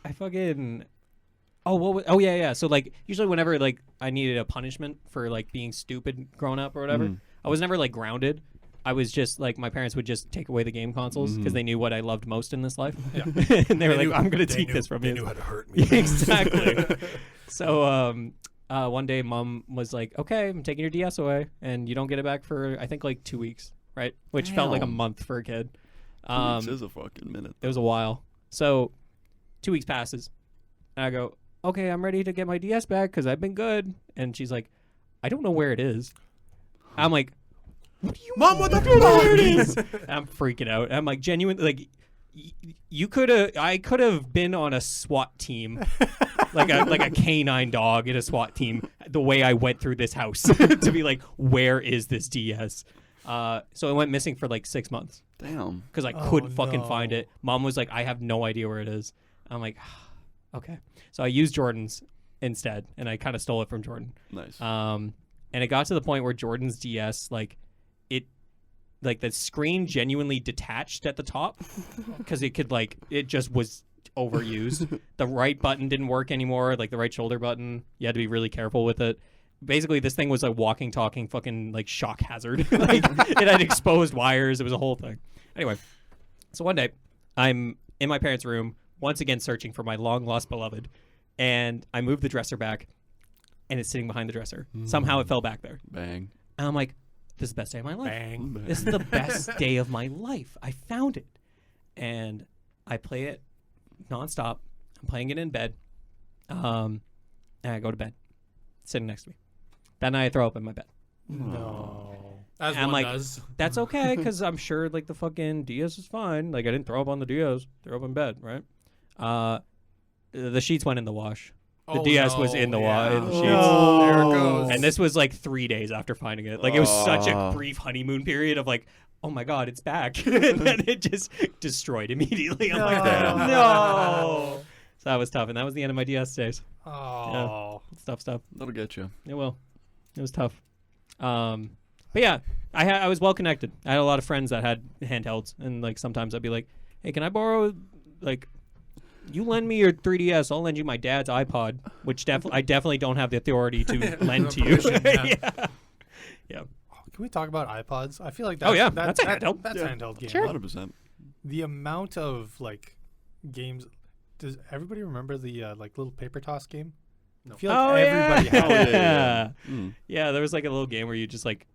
I fucking oh yeah. So like usually whenever like I needed a punishment for like being stupid growing up or whatever, I was never like grounded. I was just like my parents would just take away the game consoles because they knew what I loved most in this life. Yeah. And they were like, I'm gonna They take knew- this from They you. knew how to hurt me. Exactly. So one day mom was like, okay, I'm taking your DS away and you don't get it back for I think like 2 weeks, right? Which felt like a Damn. month for a kid. 2 weeks is a fucking minute. It was a while. So 2 weeks passes and I go, okay, I'm ready to get my DS back because I've been good. And she's like, I don't know where it is. I'm like, what do you Mom, what the mean? Where it fuck? is? I'm freaking out. I'm like, genuine, like, I could have been on a SWAT team, like a canine dog in a SWAT team. The way I went through this house to be like, where is this DS? So it went missing for like 6 months Damn. because I Oh, couldn't fucking no. find it. Mom was like, I have no idea where it is. I'm like, okay. So I used Jordan's instead, and I kind of stole it from Jordan. Nice. And it got to the point where Jordan's DS, like the screen genuinely detached at the top because it could it just was overused. The right button didn't work anymore, like the right shoulder button. You had to be really careful with it. Basically, this thing was a walking, talking fucking like shock hazard. Like it had exposed wires. It was a whole thing. Anyway, so one day I'm in my parents' room once again searching for my long lost beloved, and I moved the dresser back, and it's sitting behind the dresser. Somehow it fell back there. Bang. And I'm like, this is the best day of my life. Bang. This is the best day of my life. I found it. And I play it nonstop. I'm playing it in bed. And I go to bed. Sitting next to me. That night I throw up in my bed. No. As I'm one like, does. that's okay, because I'm sure like the fucking DS is fine. Like I didn't throw up on the DS. Throw up in bed, right? The sheets went in the wash. The DS was in the wash. sheets. No. There it goes. And this was like 3 days after finding it. Like it was such a brief honeymoon period of like, oh my god, it's back. And then it just destroyed immediately. I'm like, Damn. no. So that was tough, and that was the end of my DS days. Oh. Stuff. That'll get you. It will. It was tough. But yeah, I was well connected. I had a lot of friends that had handhelds, and like sometimes I'd be like, hey, can I borrow, like, you lend me your 3DS, I'll lend you my dad's iPod, which I definitely don't have the authority to lend to you. Yeah. Can we talk about iPods? I feel like that's, that's a handheld. That's a handheld game. Sure. 100%. The amount of like games. Does everybody remember the like little paper toss game? No. I feel like everybody had it. Yeah. Yeah, there was like a little game where you just like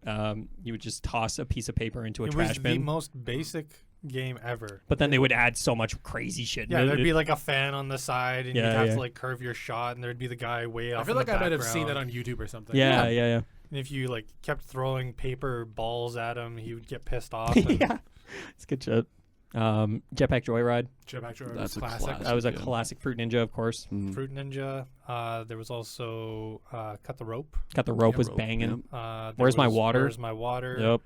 you would just toss a piece of paper into a It trash was the bin. most basic game ever. But then they would add so much crazy shit. Yeah, there'd be like a fan on the side, and you'd Yeah, have yeah. to like curve your shot, and there'd be the guy way off. I feel in like the I might have seen that background. on YouTube or something. yeah. And if you like kept throwing paper balls at him, he would get pissed off. And Yeah, it's good shit. Jetpack Joyride. Jetpack Joyride That's was a classic. classic. That was a Yeah. classic. Fruit Ninja, of course. Fruit Ninja. There was also Cut the Rope. Got the rope Yeah, was rope, banging. There Where's My was Water? Where's My Water?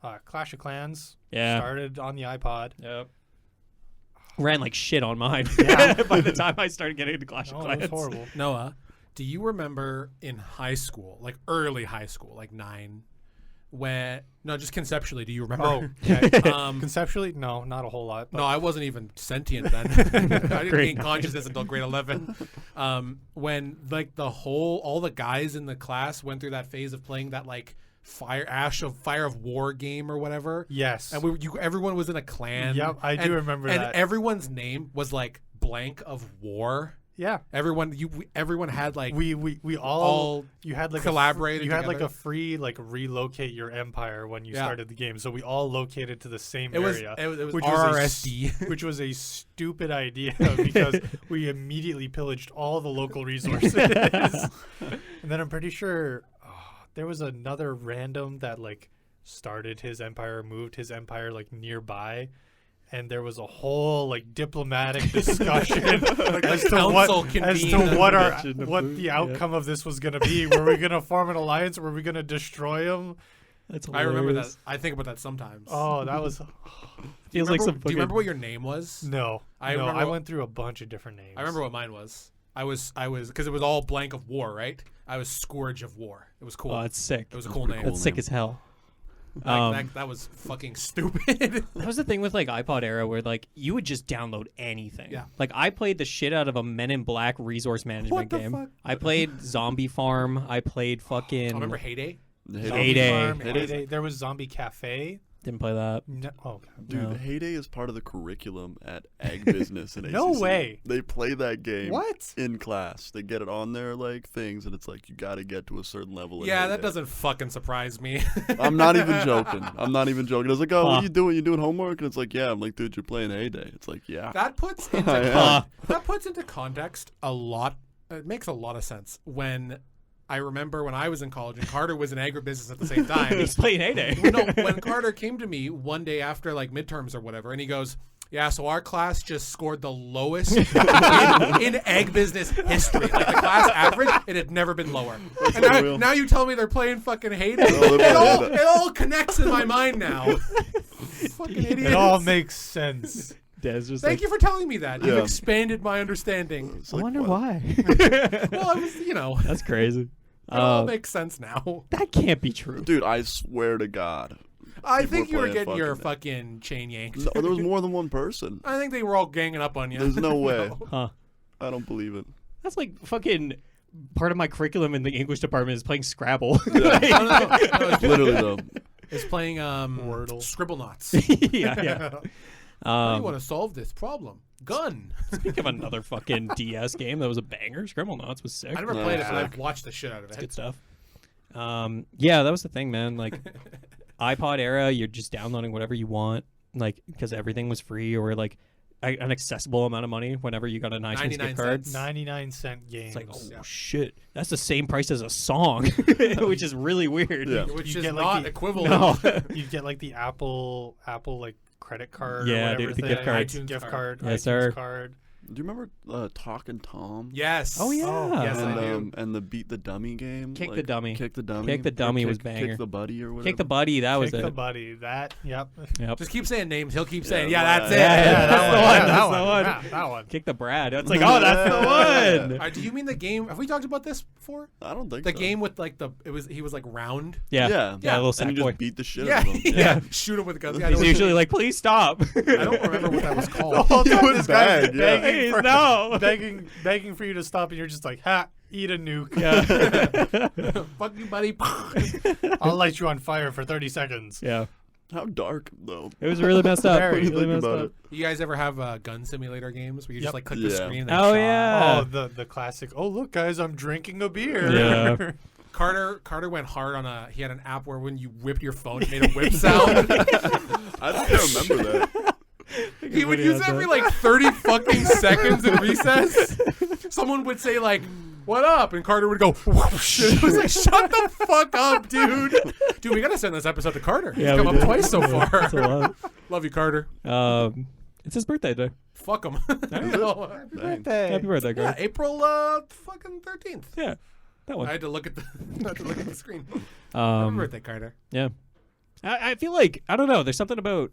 Yep. Clash of Clans. Yeah. Started on the iPod. Yep. Ran like shit on mine. Yeah. By the time I started getting into Clash of Oh, Clans. it was horrible. Noah, do you remember in high school, like early high school, like 9, where just conceptually, do you remember? Oh, okay. Um, Conceptually, no, not a whole lot. But no, I wasn't even sentient then. I didn't Grade gain consciousness until grade 11. When like all the guys in the class went through that phase of playing that like Fire of War game or whatever. yes. And everyone was in a clan. Yep, I do remember and that. everyone's name was like blank of war. yeah. Everyone had like We all you had like collaborated you had like together. a free like relocate your empire when you Yeah. started the game. So we all located to the same it was area. it was which was a s- RRSD. which was a stupid idea because we immediately pillaged all the local resources. And then I'm pretty sure there was another random that like started his empire, moved his empire like nearby, and there was a whole like diplomatic discussion as to council what convened. what the outcome of this was going to be. Were we going to form an alliance? Were we going to destroy him? That's I remember that. hilarious. I think about that sometimes. Oh, that was Feels like some do you fucking. remember what your name was? no. I no, remember I what- went through a bunch of different names. I remember what mine was. I was because it was all blank of war, right? I was Scourge of War. It was cool. Oh, that's sick. It was a cool pretty name. cool. That's sick as hell. That was fucking stupid. That was the thing with like iPod era where like you would just download anything. Yeah. Like I played the shit out of a Men in Black resource management the game. fuck? I played Zombie Farm. I played fucking. I remember Heyday. Heyday. Farm, Heyday. Heyday. There was Zombie Cafe. Didn't play that. No, oh, okay. Dude, No. Heyday is part of the curriculum at Ag Business in ACC. No way. They play that game What? in class. They get it on their like things, and it's like you got to get to a certain level. in Yeah, that Heyday. doesn't fucking surprise me. I'm not even joking. I'm not even joking. I was like, oh, what Huh. are you doing? You doing homework? And it's like, yeah. I'm like, dude, you're playing Heyday. It's like, yeah. That puts into Yeah. that puts into context a lot. It makes a lot of sense when I remember when I was in college and Carter was in agribusiness at the same time. He's playing Heyday. No, when Carter came to me one day after like midterms or whatever, and he goes, "Yeah, so our class just scored the lowest in ag business history. Like the class average, it had never been lower." And unreal. now you tell me they're playing fucking Heyday. Oh, they're playing It all connects in my mind now. Fucking idiots. It all makes sense. Des just Thank you for telling me that. You've Yeah. expanded my understanding. It's I like, wonder what? why. Well, it was, That's crazy. it all makes sense now. That can't be true. Dude, I swear to God. I People think were you were playing getting your fucking- fucking chain yanked. No, there was more than one person. I think they were all ganging up on you. There's no way. Huh. I don't believe it. That's like fucking part of my curriculum in the English department is playing Scrabble. No, it's Literally though. It's playing Wordle. Scribble Knots. yeah. How do you want to solve this problem? Gun. Speak of another fucking DS game that was a banger. Scribble Knots was sick. I never No, played it, but sick. I've watched the shit out of It's it. good stuff. Yeah, that was the thing, man. Like, iPod era, you're just downloading whatever you want, like because everything was free or like an accessible amount of money whenever you got a nice 99 gift card. cents. 99-cent games. It's like, oh Yeah. shit, that's the same price as a song, which is really weird. Yeah. Which You is get, like, not the- equivalent. No. You'd get like the Apple like credit card. Yeah, or whatever dude, the gift thing. cards. iTunes gift card. card. Yes, iTunes sir. Card. Do you remember Talkin' Tom? Yes. Oh yeah. Oh, yes, I do. And the Beat the Dummy game. Kick the Dummy. Kick the Dummy. Kick the Or Dummy was Kick banger. the Buddy or whatever. Kick the Buddy. That was Kick the it. buddy. That. Yep. Yep. Just keep saying names. He'll keep saying, Yeah, yeah, that's it. yeah, that's the one. Yeah, That's the one. Yeah, that one. Kick the Brad. It's like, oh, that's the one. Do you mean the game? Have we talked about this before? I don't think The so. game with like he was like round. Yeah. Yeah. Yeah, a little And sack you boy. just beat the shit Yeah, out of them. yeah. Shoot him with guns. Yeah, I He's don't- usually like, please stop. I don't remember what that was called. Oh, It was this guy's bad, yeah. begging for, no. begging for you to stop, and you're just like, ha, eat a nuke. Yeah. Fuck you, buddy. I'll light you on fire for 30 seconds. Yeah. How dark though. It was really messed up. Very. Really Think messed about up. it. You guys ever have gun simulator games where you just Yep. like click the Yeah. screen? And Oh, shot? yeah. Oh, the classic. Oh, look, guys, I'm drinking a beer. Yeah. Carter went hard on he had an app where when you whipped your phone, it made a whip sound. I think I remember that. He would use it every like 30 fucking seconds in recess. Someone would say like, "What up?" and Carter would go, whoosh. It was like, "Shut the fuck up, dude." Dude, we gotta send this episode to Carter. Yeah, He's we come up do. twice so far. That's a lot. Love you, Carter. It's his birthday today. Fuck him. Dang. Happy birthday, Yeah, Greg. April fucking 13th. Yeah. That I one. had to look at the screen. Happy Um, birthday, Carter. yeah. I feel like, I don't know, there's something about,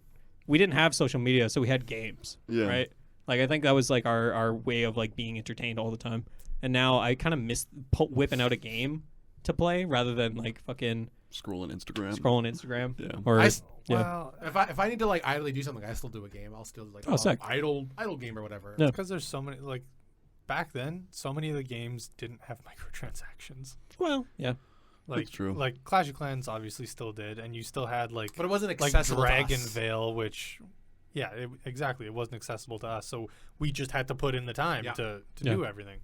we didn't have social media, so we had games. Yeah. Right? Like, I think that was like our way of like being entertained all the time. And now I kind of miss whipping out a game to play rather than like fucking Scrolling Instagram. scrolling Instagram. Yeah. Or, I, yeah. Well, if I need to like idly do something, I still do a game. I'll still like Oh, sick. idle game or whatever. Yeah. because there's so many, like, back then, so many of the games didn't have microtransactions. Well, yeah. Like, That's true. Like Clash of Clans obviously still did, and you still had like But it wasn't like accessible to Dragon us. Veil, which, yeah, exactly, it wasn't accessible to us, so we just had to put in the time Yeah. to Yeah. do everything.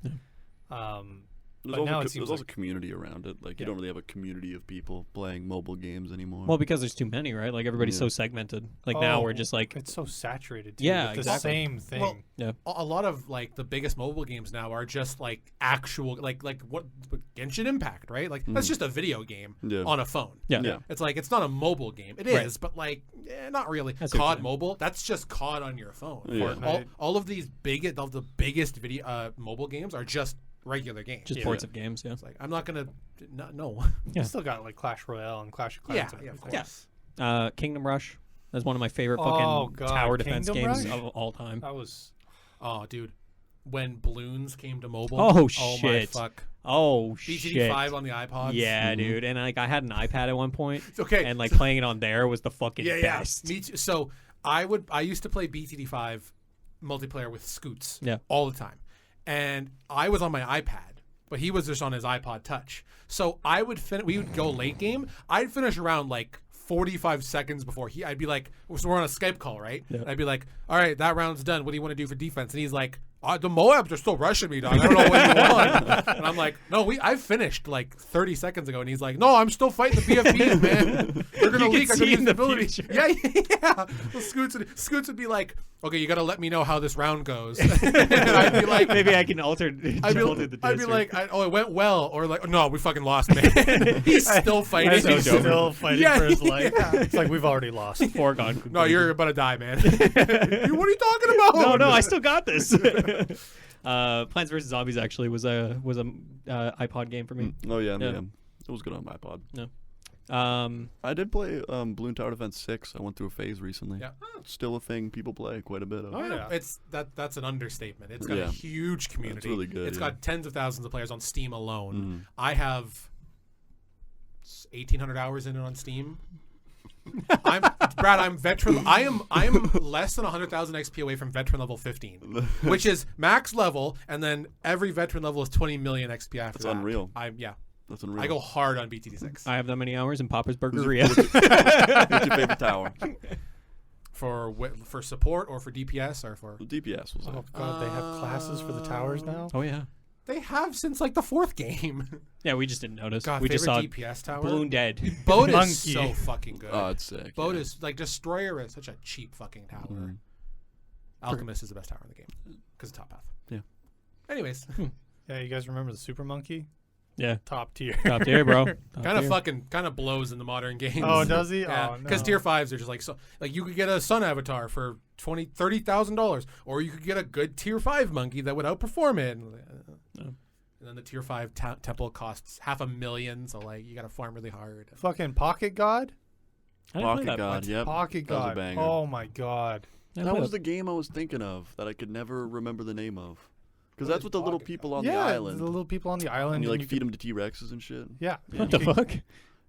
There's But also, now it there's seems also like- community around it. Like, Yeah. you don't really have a community of people playing mobile games anymore. Well, because there's too many, right? Like everybody's Yeah. so segmented. Like now we're just like, it's so saturated. Too, Yeah, with the exactly. same thing. Well, yeah. A lot of like the biggest mobile games now are just like actual like what Genshin Impact, right? Like that's just a video game Yeah. on a phone. Yeah. Yeah. It's like it's not a mobile game. It Right. is, but like not really. That's what you're COD saying. mobile, that's just COD on your phone. Yeah. Fortnite. All of these the biggest video mobile games are just regular games. Just Yeah. ports of games, yeah. It's like I'm not gonna no. Yeah. You still got like Clash Royale and Clash of Clans. Yeah, and yeah, of everything. course. Kingdom Rush. That's one of my favorite Oh, fucking God, tower defense Kingdom games Rush? of all time. That was Oh, dude, when balloons came to mobile. Oh, my shit. fuck. Oh BTD 5 shit. on the iPods. Yeah, dude. And like I had an iPad at one point, Okay. and like playing it on there was the fucking yeah, best. Me too. So I used to play BTD 5 multiplayer with Scoots. Yeah. All the time, and I was on my iPad, but he was just on his iPod Touch. So we would go late game. I'd finish around like 45 seconds before I'd be like, so we're on a Skype call, right? Yeah. And I'd be like, all right, that round's done. What do you want to do for defense? And he's like, the Moabs are still rushing me, dog. I don't know what you want. And I'm like, no, I finished like 30 seconds ago. And he's like, no, I'm still fighting the BFBs, man. They're gonna You leak. can I'm see gonna use in the the ability. future. Yeah. So Scoots would be like, okay, you got to let me know how this round goes. And I'd be like, Maybe I can alter I'd be, the I'd be district. like, it went well, or like, no, we fucking lost, man. He's still fighting. so he's dope. still fighting Yeah, for his life. yeah. It's like we've already lost. foregone. No, you're about to die, man. What are you talking about? No, I still got this. Plants vs Zombies actually was a iPod game for me. Oh yeah, Yeah. yeah. It was good on my iPod. No. I did play Balloon Tower Defense 6. I went through a phase recently. Yeah. It's still a thing people play quite a bit of. Oh yeah, Yeah. it's that's an understatement. It's got Yeah. a huge community. really good, It's yeah. got tens of thousands of players on Steam alone. Mhm. I have 1,800 hours in it on Steam. I'm veteran. I am less than 100,000 XP away from veteran level 15, which is max level, and then every veteran level is 20 million XP after That's that. unreal. Yeah. That's unreal. I go hard on BTD6 I have that many hours in Papa's Burgeria. What's your favorite tower? for support or for DPS or for. The DPS was Oh like, god, they have classes for the towers now. Oh yeah. They have since like the 4th game. Yeah, we just didn't notice. God, we just saw DPS tower. Balloon Dead. Boat is Monkey. so fucking good. Oh, it's sick. Boat yeah. is like Destroyer is such a cheap fucking tower. Mhm. Alchemist is the best tower in the game because of top path. Yeah. Anyways, Yeah, you guys remember the Super Monkey? Yeah. Top tier. Top tier, bro. kind of blows in the modern games. Oh, does he? Yeah, Oh, because no. tier 5s are just like so. Like you could get a sun avatar for $30,000, or you could get a good tier 5 monkey that would outperform it. And then the tier 5 temple costs $500,000, so like you got to farm really hard. Fucking Pocket God? I didn't play Pocket that. God, yep. Pocket That was a God. banger. Oh my God. I didn't That play was the game I was thinking of that I could never remember the name of. Because that's is what the little Pocket people on yeah, the island. the little people on the island. And you like could- feed them to T-Rexes and shit. Yeah. What the fuck?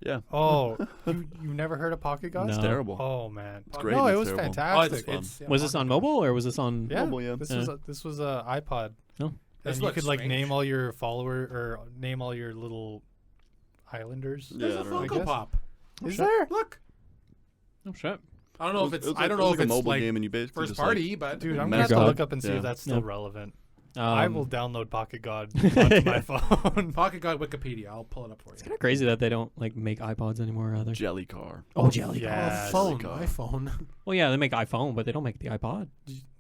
Yeah. Oh, you never heard of Pocket God? It's No. terrible. Oh man. It's great, No, it's it was terrible. fantastic. fun. yeah, Was this on mobile or was this on? Yeah, Mobile, yeah. this was a iPod. Oh. This And you looks could like strange. name all your or name all your little islanders. Yeah, There's I a don't know. Funko guess. Pop. Is there? Look, Oh shit. I don't know if it's. It was I don't like- know it if was it's like a mobile like game and you basically first just party, but Dude, I'm My gonna have to God. look up and see Yeah. if that's still Yeah. relevant. I will Um, download Pocket God onto my phone. Pocket God Wikipedia. I'll pull it up for you. It's kind of crazy that they don't like make iPods anymore either. Jelly car. Oh, Jelly. Yeah. Oh, phone, God. iPhone. Well, yeah, they make iPhone, but they don't make the iPod.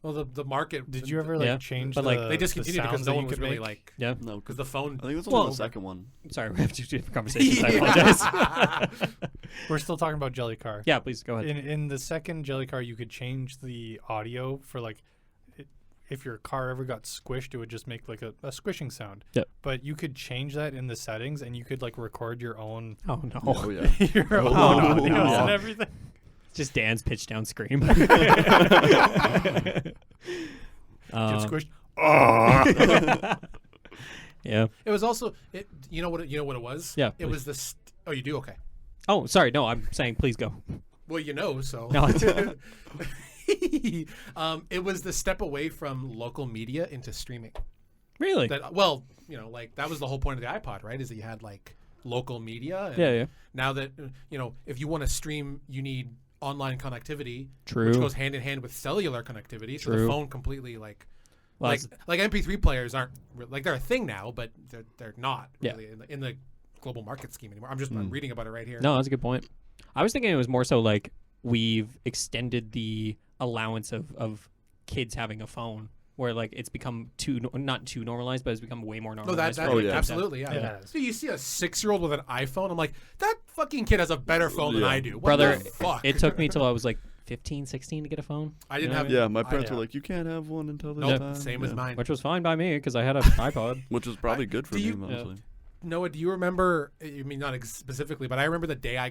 Well, the market. Did you ever like Yeah, change? but, like, the, They discontinued the because sounds no that one you was could really make? like. Yeah. No, Because the phone. I think it's Well- only the second one. Sorry, we have two different conversations. I apologize. We're still talking about Jelly Car. Yeah, please go ahead. In the second Jelly Car, you could change the audio for like, if your car ever got squished, it would just make like a squishing sound. Yep. But you could change that in the settings, and you could like record your own Oh no. Oh yeah. your own no, audios no. and everything. Just Dan's pitch down scream. Get squished. Yeah. It was also. It. You know what? You know what it was? Yeah, It was this. Oh, you do? Okay. Oh, sorry. No, I'm saying please go. Well, you know, so. No, It was the step away from local media into streaming. Really? That well, you know, like that was the whole point of the iPod, right? Is that you had like local media. And Yeah, yeah. Now that you know, if you want to stream, you need online connectivity, True. which goes hand in hand with cellular connectivity. So the True. phone completely like. Well, Like MP3 players aren't like they're a thing now, but they're not Yeah. really in the global market scheme anymore. I'm reading about it right here. No, that's a good point. I was thinking it was more so like we've extended the allowance of kids having a phone, where like it's become not too normalized, but it's become way more No, normalized. that for, like, yeah. kids absolutely, yeah. Yeah. So you see a 6-year-old with an iPhone, I'm like, that fucking kid has a better phone than Yeah. I do. What Brother, the fuck? It took me till I was like 15, 16 to get a phone. I didn't you know have. what I Yeah, my parents yeah. were like, you can't have one until this Nope, time. same yeah. as mine. Which was fine by me because I had an iPod. Which was probably good for do me, you- honestly. Noah, do you remember? I mean, not specifically, but I remember the day I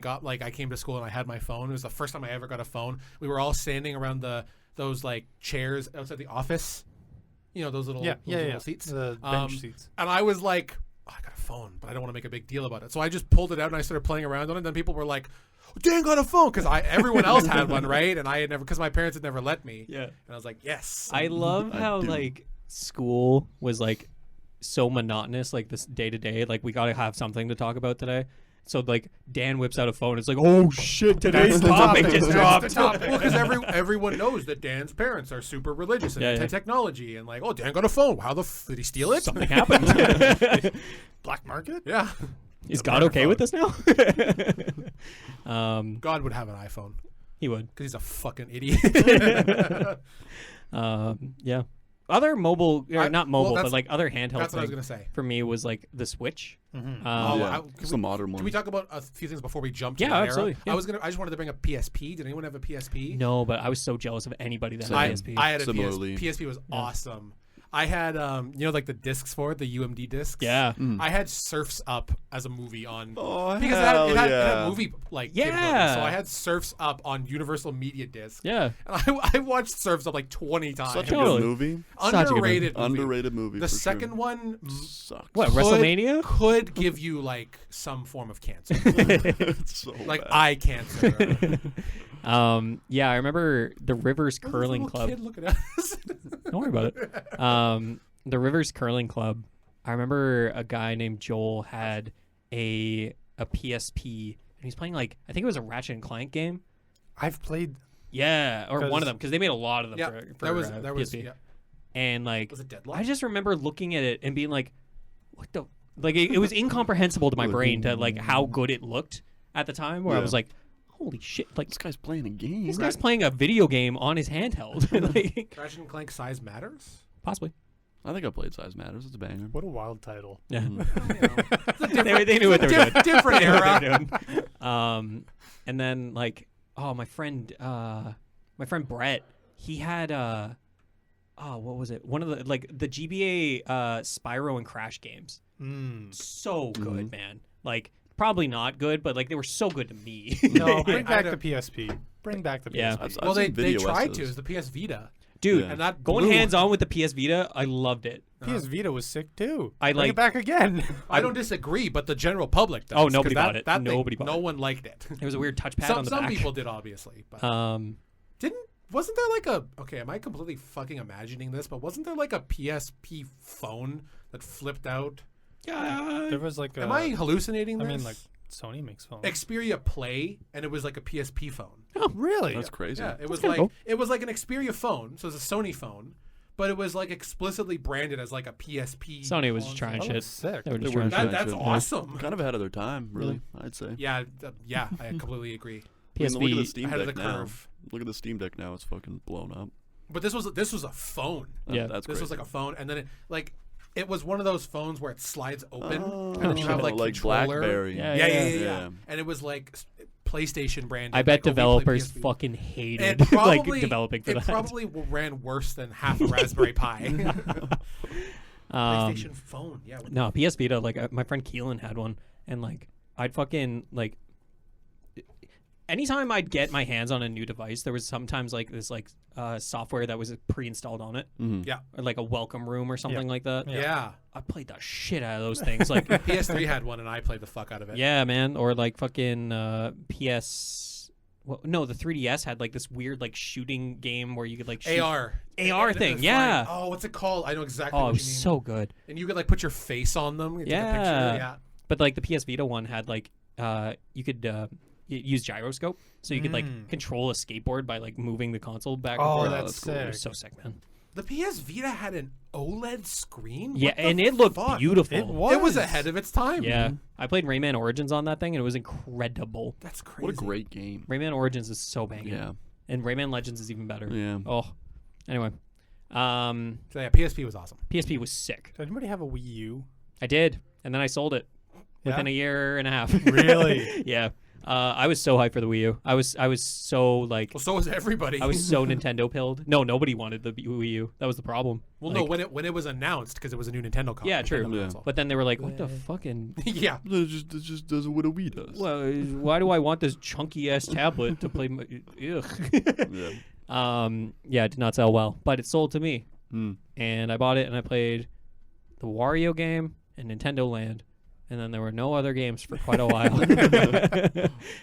came to school and I had my phone. It was the first time I ever got a phone. We were all standing around those like chairs outside the office. You know, those little little seats. The bench seats. And I was like, oh, I got a phone, but I don't want to make a big deal about it. So I just pulled it out and I started playing around on it. And then people were like, Dan got a phone because everyone else had one, right? And I had never, because my parents had never let me. Yeah. And I was like, yes. I love I how do. like school was like so monotonous, like this day to day. Like we gotta have something to talk about today. So like Dan whips out a phone. It's like, oh shit, today's the topic topic. just That's dropped. the topic. Well, because everyone knows that Dan's parents are super religious and Yeah, into yeah. technology, and like, oh, Dan got a phone. How did he steal it? Something happened. Black market? Yeah, Is God okay with this now? God would have an iPhone He would. because he's a fucking idiot. Yeah. Other mobile, or not mobile, but that's- like other handheld That's what I was thing gonna say. for me was like the Switch. Mm-hmm. Oh, Yeah, can it's we- the modern one. Can we talk about a few things before we jump to Yeah, that era? absolutely, yeah. I just wanted to bring up PSP. Did anyone have a PSP? No, but I was so jealous of anybody that had a PSP. I had a Similarly. PSP. PSP was awesome. I had you know, like the discs for it, the UMD discs. yeah. I had Surfs Up as a movie on Oh, because hell it had yeah. movie like Yeah. capabilities. So I had Surfs Up on Universal Media Disc. Yeah. And I watched Surfs Up like 20 times. Such a Totally. good movie. Such a good Underrated movie. Underrated movie. The for second sure. one Sucks. What, could- WrestleMania? could give you like some form of cancer, It's so like bad. eye cancer. Yeah, I remember the Rivers Curling Little Club. Kid looking at us. Don't worry about it. The Rivers Curling Club. I remember a guy named Joel had a PSP, and he's playing like I think it was a Ratchet and Clank game. I've played. Yeah, or one 'Cause- of them because they made a lot of them Yeah, for that was PSP. yeah. And like Was it Deadlock? I just remember looking at it and being like, what the like it was incomprehensible to my brain to like how good it looked at the time. Where I was like, holy shit! Like This guy's playing a game. this guy's playing a video game on his handheld. Like, Ratchet and Clank Size Matters. possibly. I think I played Size Matters. It's a banger. What a wild title. Yeah. Mhm. they knew what they were doing. Different They knew what era. they were doing. And then like, oh, my friend Brett, he had what was it? One of the like the GBA Spyro and Crash games. So good, man. Like probably not good, but like they were so good to me. No, bring I back the PSP. Bring back the PSP. Yeah. I've Well, they seen video tried to. essays. It's the PS Vita. Dude, Yeah. And that going blew. hands on with the PS Vita, I loved it. PS Vita was sick too. I Bring like- it back again. I don't disagree, but the general public does. Oh, 'cause nobody bought that- it. That thing, Nobody bought no it. one liked it. There was a weird touchpad on the Some back. people did, obviously. But wasn't there like a okay? Am I completely fucking imagining this? But wasn't there like a PSP phone that flipped out? There was like Am I hallucinating I this? mean, like Sony makes phones. Xperia Play, and it was like a PSP phone. Oh, really? That's crazy. Yeah, it was kinda like cool. it was like an Xperia phone, so it was a Sony phone, but it was like explicitly branded as like a PSP. Sony was console. trying That shit. was sick. They were just They were trying That, shit. that's Yeah. awesome. Kind of ahead of their time, really. I'd say. Yeah, I completely agree. I mean, look at the PSP. Steam Ahead of Deck the now. curve. Look at the Steam Deck now. It's fucking blown up. But this was a phone. Yeah. That's This was crazy. like a phone, and then it was one of those phones where it slides open, Oh, and then you have like controller. BlackBerry. Yeah, Yeah. And it was like PlayStation branded. I bet like, oh, we play developers PSP. fucking It hated probably like developing for it that. probably ran worse than half a Raspberry Pi. PlayStation phone, yeah. No, PS Vita. Like my friend Keelan had one, and like I'd fucking like. Anytime I'd get my hands on a new device, there was sometimes like this like software that was pre-installed on it, Yeah. or like a welcome room or something like that. Yeah. I played the shit out of those things. Like PS3 had one, and I played the fuck out of it. yeah, man. Or like fucking PS. Well, no, the 3DS had like this weird like shooting game where you could like shoot. AR. AR And it thing, was yeah. like, oh, what's it called? I know exactly Oh, what it you was mean. so good. And you could like put your face on them. And take a picture. Yeah. Yeah. But like the PS Vita one had like you could use gyroscope, so you could like control a skateboard by like moving the console back and Oh, forth. that's cool. It sick. was so sick, man. The PS Vita had an OLED screen. Yeah, What the and it looked fuck? beautiful. It was. It was ahead of its time. Yeah, I played Rayman Origins on that thing, and it was incredible. That's crazy. What a great game. Rayman Origins is so banging. Yeah. And Rayman Legends is even better. Yeah. Oh, anyway, So yeah, PSP was awesome. PSP was sick. Did anybody have a Wii U? I did, and then I sold it within Yeah? a year and a half. Really? Yeah. I was so hyped for the Wii U. I was so like Well, so was everybody. I was so Nintendo pilled. No, nobody wanted the Wii U. That was the problem. well, Like, no, when it was announced because it was a new Nintendo console. Yeah, true. Yeah. But then they were like, "What the fucking? yeah. It just does what a Wii does. Well, why do I want this chunky ass tablet to play? Ugh. Yeah. Yeah, it did not sell well, but it sold to me, Hmm. and I bought it, and I played the Wario game and Nintendo Land, and then there were no other games for quite a while,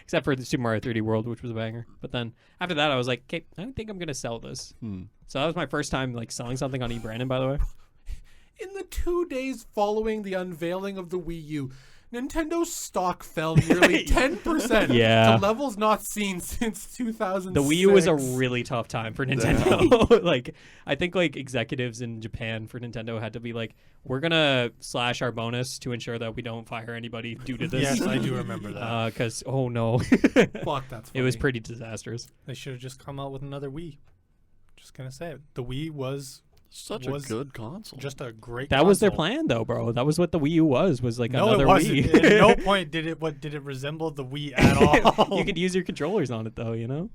except for the Super Mario 3D World, which was a banger. But then after that, I was like, "Okay, I don't think I'm gonna sell this." Hmm. So that was my first time like selling something on eBrandon, by the way. In the 2 days following the unveiling of the Wii U, Nintendo's stock fell nearly 10%. Yeah. To levels not seen since 2006. The Wii U was a really tough time for Nintendo. Like, I think like executives in Japan for Nintendo had to be like, "We're gonna slash our bonus to ensure that we don't fire anybody due to this." Yes, I do remember that. Because oh no, Fuck, that's funny. it was pretty disastrous. They should have just come out with another Wii. Just gonna say it. The Wii was Such Was a good console. just a great. That was their console. plan, though, bro. That was what the Wii U was like No, another it wasn't. Wii. At no point did it resemble the Wii at all. You could use your controllers on it, though. You know?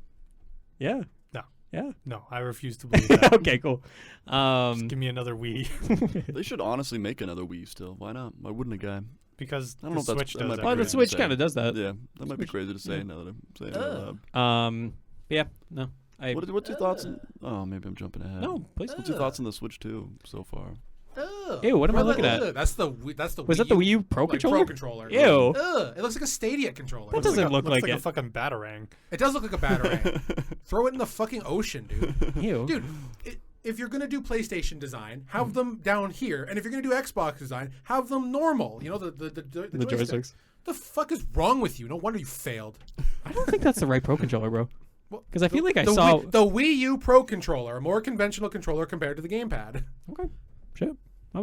Yeah. No. Yeah. No, I refuse to believe that. Okay, cool. Just give me another Wii They should honestly make another Wii still. Why not? Why wouldn't a guy? because I don't know the if that's- Switch that does might that. be Well, the crazy to Switch say. kind of does that. Yeah, that might be crazy to say now that I'm saying it out loud. Yeah. No. What's your thoughts? Oh, maybe I'm jumping ahead. No, please. What's your thoughts on the Switch 2 so far? Ew, what am I looking at? That's the Wii. Was that the Wii U Pro like, controller? Pro controller. Ew. Ugh, it looks like a Stadia controller. That doesn't look Looks like a it. fucking batarang. It does look like a batarang. Throw it in the fucking ocean, dude. Ew. Dude, if you're gonna do PlayStation design, have them down here, and if you're gonna do Xbox design, have them normal. You know the The joystick. joysticks. The fuck is wrong with you? No wonder you failed. I don't think that's the right Pro controller, bro. Well, 'Cause I feel like I the saw- the Wii U Pro controller, a more conventional controller compared to the gamepad. Okay. Shit. My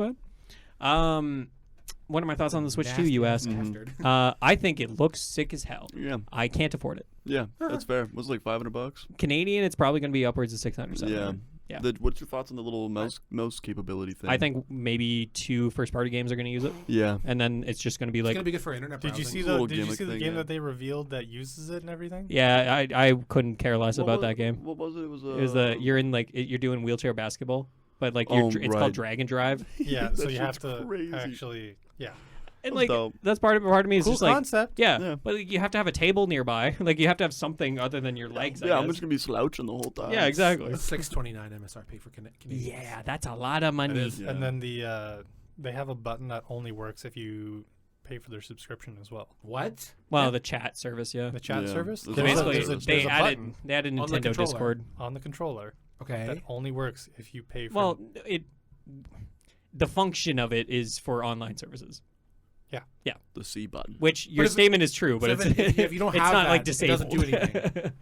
bad. what are my thoughts on the Switch 2, you ask? Bastard. I think it looks sick as hell. Yeah. I can't afford it. Yeah, that's fair. Was it like $500? Canadian, it's probably going to be upwards of 600. Yeah. Yeah. What's your thoughts on the little mouse capability thing? I think maybe 2 first-party games are going to use it, Yeah. and then it's just going to be It's like, gonna be good for internet Did you browsing. see Little the gimmick thing, game yeah. that they revealed that uses it and everything? yeah, I couldn't care less What about was- that game. What was it? It was, It was you're in like you're doing wheelchair basketball, but like Oh, it's right. called drag and drive, Yeah, so That you have shit's to crazy. actually, yeah. and That's like dope. that's part of me is Cool just like concept. yeah, Yeah. but like, you have to have a table nearby, like you have to have something other than your legs. Yeah, I I'm guess. just gonna be slouching the whole time. Yeah, exactly. $6.29 MSRP for Canadians. Yeah, that's a lot of money. is. Yeah. And then they have a button that only works if you pay for their subscription as well. What? Well, Yeah. the chat service, yeah. The chat Yeah. service. There's So a- basically, there's a they added button on the Nintendo controller. Discord. on the controller that Okay. only works if you pay for. Well, the function of it is for online services, The C button. which your if it- statement is true, but so it's if you don't it's have not like that, it disabled. doesn't do anything.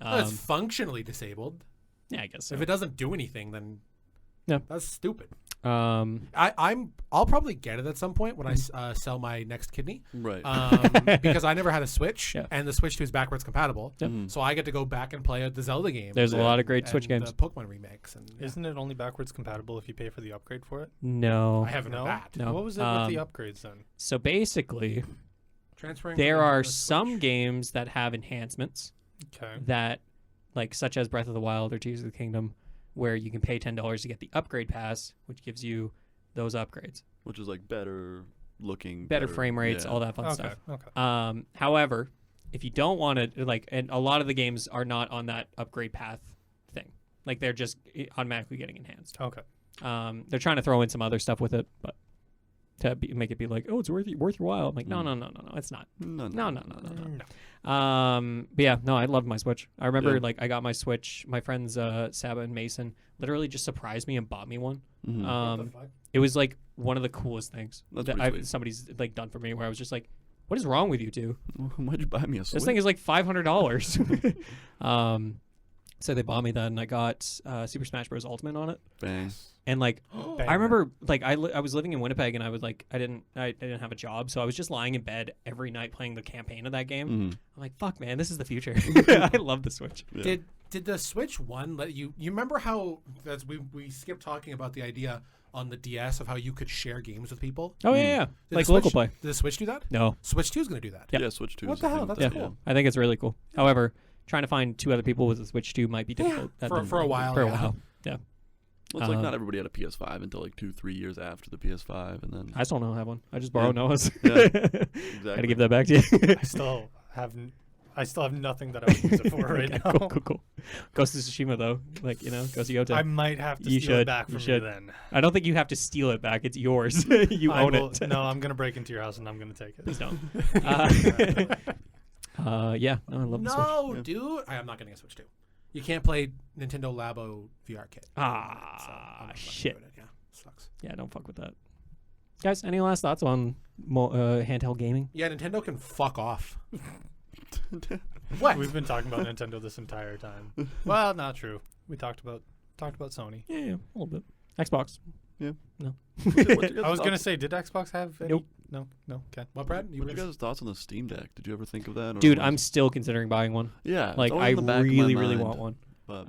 No, it's Um, functionally disabled. yeah, I guess so. If it doesn't do anything, then Yeah. that's stupid. Um, I'll probably get it at some point when I sell my next kidney, Right. because I never had a Switch, Yeah. and the Switch 2 is backwards compatible. Yep. Mhm. So I get to go back and play the Zelda game. there's a Yeah. lot of great Switch and games. the Pokemon remakes, and Isn't it only backwards compatible if you pay for the upgrade for it? No. I haven't No? heard that. No. What was it with the upgrades then? So basically, Transferring. there from are the some Switch. games that have enhancements Okay. that, like, such as Breath of the Wild or Tears of the Kingdom, where you can pay $10 to get the upgrade pass, which gives you those upgrades, Which is like better looking, better frame rates, yeah. all that fun Okay. stuff. Okay. However, if you don't want to, like, and a lot of the games are not on that upgrade path thing, like they're just automatically getting enhanced. Okay. They're trying to throw in some other stuff with it, but to make it be like, oh, it's worth your while. I'm like, no, it's not. No. No. No. But yeah, no, I loved my Switch. I remember Yeah. like I got my Switch. My friends Saba and Mason literally just surprised me and bought me one. Mhm. What the fuck? It was like one of the coolest things That's that pretty sweet. somebody's like done for me. Where I was just like, what is wrong with you two? Why'd you buy me a Switch? This thing is like $500. So they bought me that, and I got Super Smash Bros. Ultimate on it. Bang. And like, Banger. I remember like I was living in Winnipeg, and I was like, I didn't have a job, so I was just lying in bed every night playing the campaign of that game. Mhm. I'm like, fuck, man, this is the future. I love the Switch. Yeah. Did the Switch 1 let you? You remember how we skipped talking about the idea on the DS of how you could share games with people? Oh yeah. Did the Like Switch- local play. Did the Switch do that? No. Switch 2 is going to do that. Yeah. Yeah, Switch 2. What is the thing hell? with That's that, cool. I think it's really cool. However, trying to find 2 other people with a Switch 2 might be difficult. at the- for a while, For a yeah. while. Yeah. Well, it's like Uh, not everybody had a PS5 until like 2-3 years after the PS5, and then I still don't have one. I just borrowed Yeah. Noah's. Yeah, Gotta exactly. give that back to you. I still have nothing that I would use it for right Okay, now. Cool. Ghost of Tsushima though, like Ghost of Yota. I might have to You steal should, it back you from should. you then. I don't think you have to steal it back. It's yours. You I own will- it. No, I'm gonna break into your house and I'm gonna take it. Please don't. Yeah. No, I love the Switch. No, Yeah. dude. I'm not getting a Switch 2. You can't play Nintendo Labo VR kit. So I'm not Shit. doing it. Yeah, sucks. Yeah, don't fuck with that. Guys, any last thoughts on handheld gaming? Yeah, Nintendo can fuck off. What? We've been talking about Nintendo this entire time. Well, not true. We talked about Sony. Yeah, a little bit. Xbox. I was gonna say, did Xbox have any? Nope. No. Okay. What, Brad? You What are were your guys' thoughts on the Steam Deck? Did you ever think of that? Or Dude, was- I'm still considering buying one. yeah, it's Like, always I in the back of my really mind, want one. But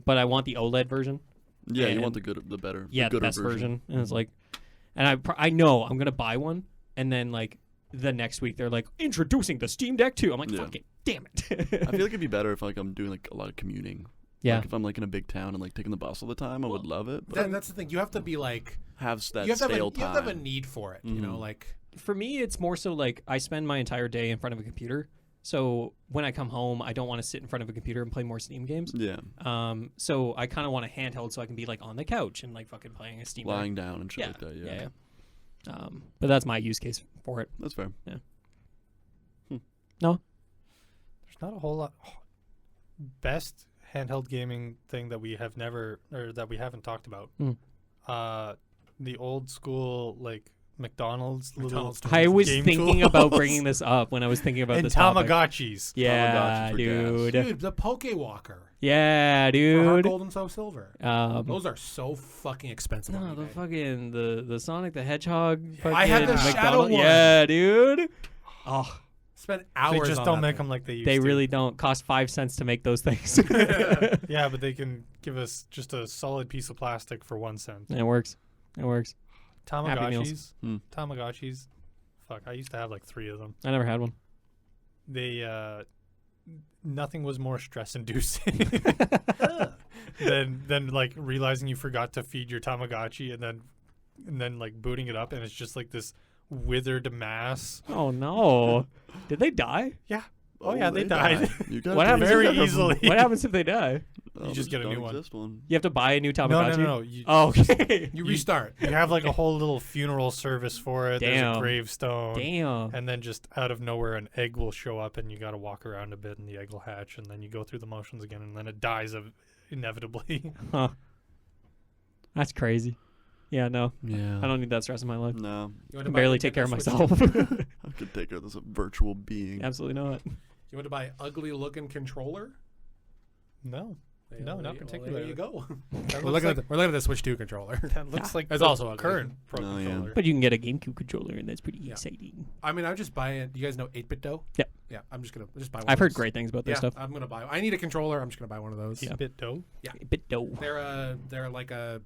But I want the OLED version. yeah, you and- want the better, Yeah, the gooder best version. And it's like, and I know I'm gonna buy one, and then like the next week they're like introducing the Steam Deck 2. I'm like, Yeah. fucking damn it. I feel like it'd be better if like I'm doing like a lot of commuting. Yeah. Like if I'm like in a big town and like taking the bus all the time, I would love it. But that's the thing. You have to be like, have that you have to have, stale you have to have a time. need for it. You know, Mhm. like For me, it's more so like I spend my entire day in front of a computer. So when I come home, I don't want to sit in front of a computer and play more Steam games. Yeah, So I kind of want a handheld so I can be like on the couch and like fucking playing a Steam. lying down and shit Yeah, like that. yeah. But that's my use case for it. That's fair. There's not a whole lot. Best handheld gaming thing that we have never or that we haven't talked about. Hmm. The old school like McDonald's little McDonald's I was game thinking tools. about bringing this up when I was thinking about and this topic. Tamagotchis. Yeah, Tamagotchi for dude. Dude, the Poke Walker. Yeah, For Heart dude. Gold and Soul Silver. Those are so fucking expensive. No, on the eBay. fucking the Sonic the Hedgehog. I had the fucking Shadow McDonald- one. Yeah, dude. Oh, Spent They hours. just on don't that make thing. them like they used they to. really don't cost 5 cents to make those things. Yeah, but they can give us just a solid piece of plastic for 1 cent. It works. It works. Happy Meals. Tamagotchis. Hmm. Tamagotchis. Fuck, I used to have like 3 of them. I never had one. They nothing was more stress inducing than like realizing you forgot to feed your Tamagotchi and then like booting it up and it's just like this withered mass. Oh no! Did they die? Oh, yeah, they died. You guys What don't happens very have them. easily. What happens if they die? Oh, just get a don't new one. exist one. You have to buy a new No, Tamagotchi. no. You, Oh, okay. You restart. you have like a whole little funeral service for it. There's Damn. a gravestone. Damn. And then just out of nowhere, an egg will show up, and you got to walk around a bit, and the egg will hatch, and then you go through the motions again, and then it dies of inevitably. Huh. That's crazy. Yeah, no. Yeah. I don't need that stress in my life. No. You I want can to buy barely a take care of Nintendo myself. Switch? I could take her as a virtual being. Absolutely not. You want to buy ugly looking controller? No, Well, No, not there particularly. you go. that we're looking at the Switch 2 controller. that looks like It's the also ugly. current Pro Oh, yeah. controller. But you can get a GameCube controller, and that's pretty Yeah. exciting. I mean, I'm just buying. Do you guys know 8-bit dough? Yeah. Yeah. I'm just gonna buy one. I've of heard those. great things about this Yeah, stuff. I'm gonna buy. I need a controller. I'm just gonna buy one of those. Yeah. Bit dough. Bit dough. They're like a.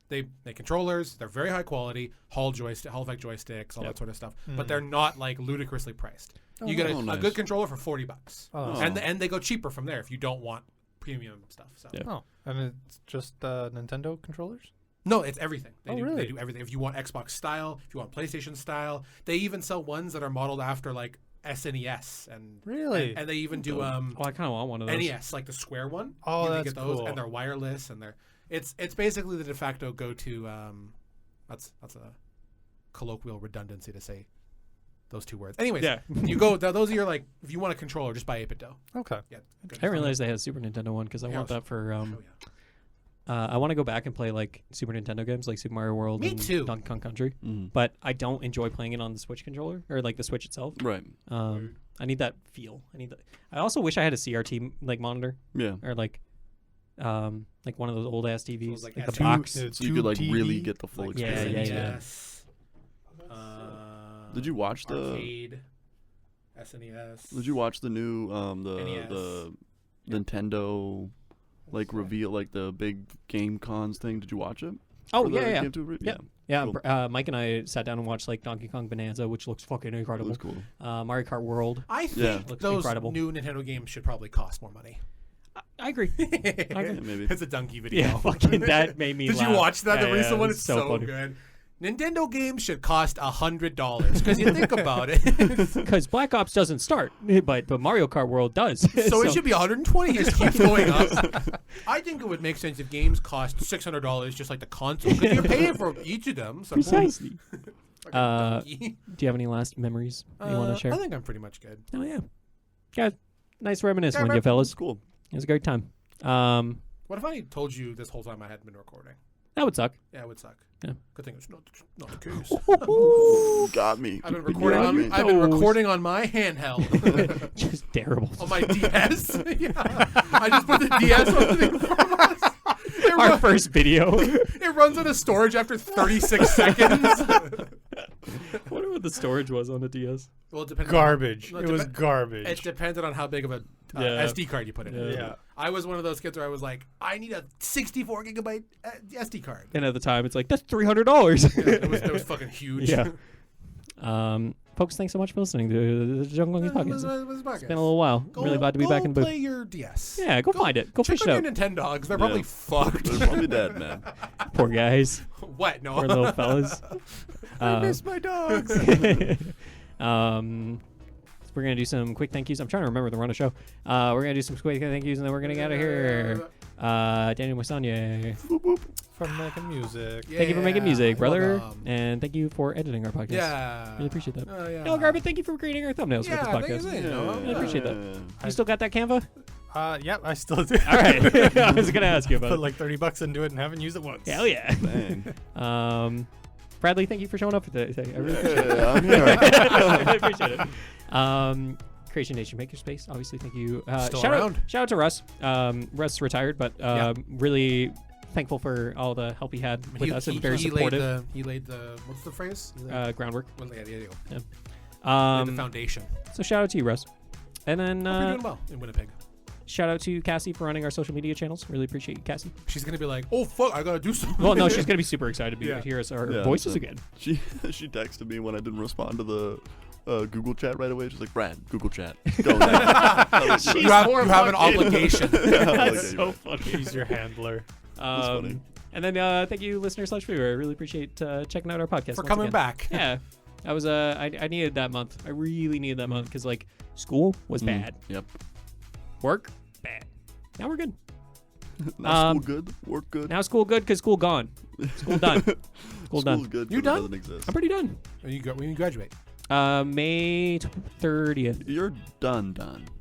They controllers. They're very high quality. Hall effect joysticks, all Yep. that sort of stuff. Mm. But they're not like ludicrously priced. Oh, You get oh, a nice. good controller for $40, Oh, and they go cheaper from there if you don't want premium stuff. So. Yeah. oh, and it's just Nintendo controllers. No, it's everything. They Oh, do, really? They do everything. If you want Xbox style, if you want PlayStation style, they even sell ones that are modeled after like SNES and Really? and they even do Oh, I kind of want one of those. NES, like the square one. Oh, you can that's get those, cool. and they're wireless, and they're it's basically the de facto go-to. That's a colloquial redundancy to say those two words. Anyways, Yeah. you go. Those are your like. If you want a controller, just buy 8-bit dough. Okay. Yeah. I didn't realize they had a Super Nintendo one because I Yeah, want I'll that for. Oh, yeah. I want to go back and play like Super Nintendo games, like Super Mario World Me and too. Donkey Kong Country. Mm. But I don't enjoy playing it on the Switch controller or like the Switch itself. Right. I need that feel. I also wish I had a CRT like monitor Yeah. or like one of those old ass TVs, So it's like like the two- box. It's So you could like Tube really TV. get the full Like Yeah, experience. yeah, yeah. SNES, Did you watch the? arcade, SNES? Did you watch the new NES. the Nintendo like reveal like the big Game Cons thing? Did you watch it? Oh For the yeah. Game 2 re- Yeah. Yeah, Cool. Mike and I sat down and watched like Donkey Kong Bonanza, which looks fucking It incredible. was cool. Mario Kart World. I think Yeah. Looks those incredible. new Nintendo games should probably cost more money. I agree. Yeah, maybe. It's a donkey video. Yeah, fucking that made me Did laugh. you watch that? Yeah, The recent yeah, one it's is so funny. good. Nintendo games should cost $100 because you think about it. Because Black Ops doesn't start, but Mario Kart World does. So it should be 120. It just keeps going up. I think it would make sense if games cost $600 just like the console because you're paying for each of them. So precisely. Fucking donkey. Do you have any last memories you want to share? I think I'm pretty much good. Oh yeah, yeah. Nice reminiscing Yeah, with you It's fellas. cool. It was a great time. What if I told you this whole time I hadn't been recording? That would suck. Yeah, it would suck. Yeah. Good thing it's not the case. Ooh, got me. I've been You recording got on me. I've been recording on my handheld. Just terrible. On my DS. Yeah. I just put the DS on the thing from us. It, Our run- first video. it runs out of storage after 36 seconds. Wonder what the storage was on the DS. Well, it depends. Garbage. No, It was garbage. It depended on how big of a Yeah. SD card you put in. Yeah. Yeah. I was one of those kids where I was like, I need a 64 gigabyte SD card. And at the time, it's like that's $300. Yeah, it was fucking huge. Yeah. Folks, thanks so much for listening to the Jungle Monkeys podcast. It's been a little while. I'm really glad to be back in the Go booth. play your DS. Yeah, go find it. Go Check fish on it your out. Nintendogs. They're Yeah. probably fucked. They're probably dead, man. Poor guys. What? No. Poor little fellas. I miss my dogs. We're going to do some quick thank yous. I'm trying to remember the run of show. We're going to do some quick thank yous, and then we're going to get out of here. Daniel Mosionier, From making music. thank you for making music, You're brother. welcome. And thank you for editing our podcast. Yeah. Really appreciate that. Yeah. Noah Garbutt, thank you for creating our thumbnails Yeah, for thank this you, podcast. thank you. I appreciate that. Yeah. You still got that Canva? Yeah, I still do. All right. I was going to ask you about Put it. like $30 into it and haven't used it once. Hell yeah. Dang. Bradley, thank you for showing up today. I really appreciate it. I'm here. I really appreciate it. Creation Nation Makerspace, obviously, thank you. Still around. Shout out to Russ. Russ retired, but really thankful for all the help he had with us and very supportive. He laid the what's the phrase? Groundwork. Well, yeah, there you go. Yeah. Laid the foundation. So shout out to you, Russ. And then Hope you're doing well in Winnipeg. shout out to Cassie for running our social media channels. Really appreciate you, Cassie. She's gonna be like, "Oh fuck, I gotta do something." Well, no, she's gonna be super excited to Yeah. hear us our Yeah, voices so- again. She texted me when I didn't respond to the Google chat right away. She's like, Brad, Google chat. Go. She's you have an obligation. That's so funny. He's your handler. funny. And then thank you, listener/viewer. I really appreciate checking out our podcast For once coming again. back. Yeah, that was I needed that month. I really needed that month because like school was bad, Yep. work bad. Now we're good. Now school good, work good. Now school good because school gone. School done. School done. School's good. You 'cause it done? Doesn't exist. I'm pretty done. When you graduate. May 30th. You're done,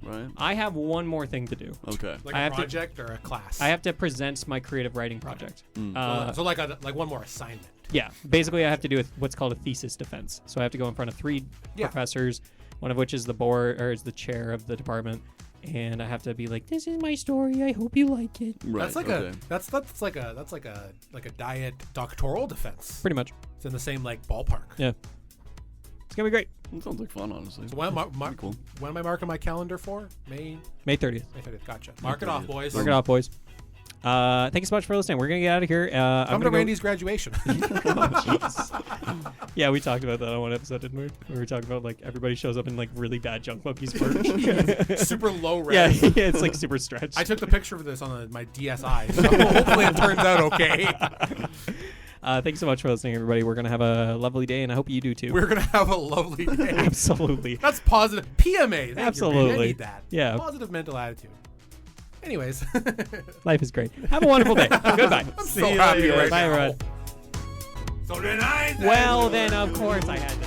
right? I have one more thing to do. Okay. Like I a have to- project or a class. I have to present my creative writing project. so like one more assignment. Yeah, basically I have to do what's called a thesis defense. So I have to go in front of 3 Yeah. professors, one of which is the board or is the chair of the department, and I have to be like, "This is my story. I hope you like it." Right. That's like okay. that's like a diet doctoral defense. Pretty much. It's in the same like ballpark. Yeah. It's gonna be great. That sounds like fun, honestly. So when am Cool. I marking my calendar for? May May 30th. 30th. Gotcha. Mark it off, 30th. boys. Mark it off, boys. Thank you so much for listening. We're gonna get out of here. I'm Come to gonna go- Randy's graduation. Yeah, we talked about that on one episode, didn't we? We were talking about like everybody shows up in like really bad Junk Monkeys merch. Super low yeah, res. yeah, it's like super stretched. I took the picture of this on my DSi, so hopefully it turns out okay. Thanks so much for listening, everybody. We're gonna have a lovely day, and I hope you do too. We're gonna have a lovely day. Absolutely. That's positive. PMA. Thank you, Randy. Absolutely. I need that. Yeah. Positive mental attitude. Anyways. Life is great. Have a wonderful day. Goodbye. I'm so happy right Bye, now. everyone. So tonight. Well, then, of course, I had to.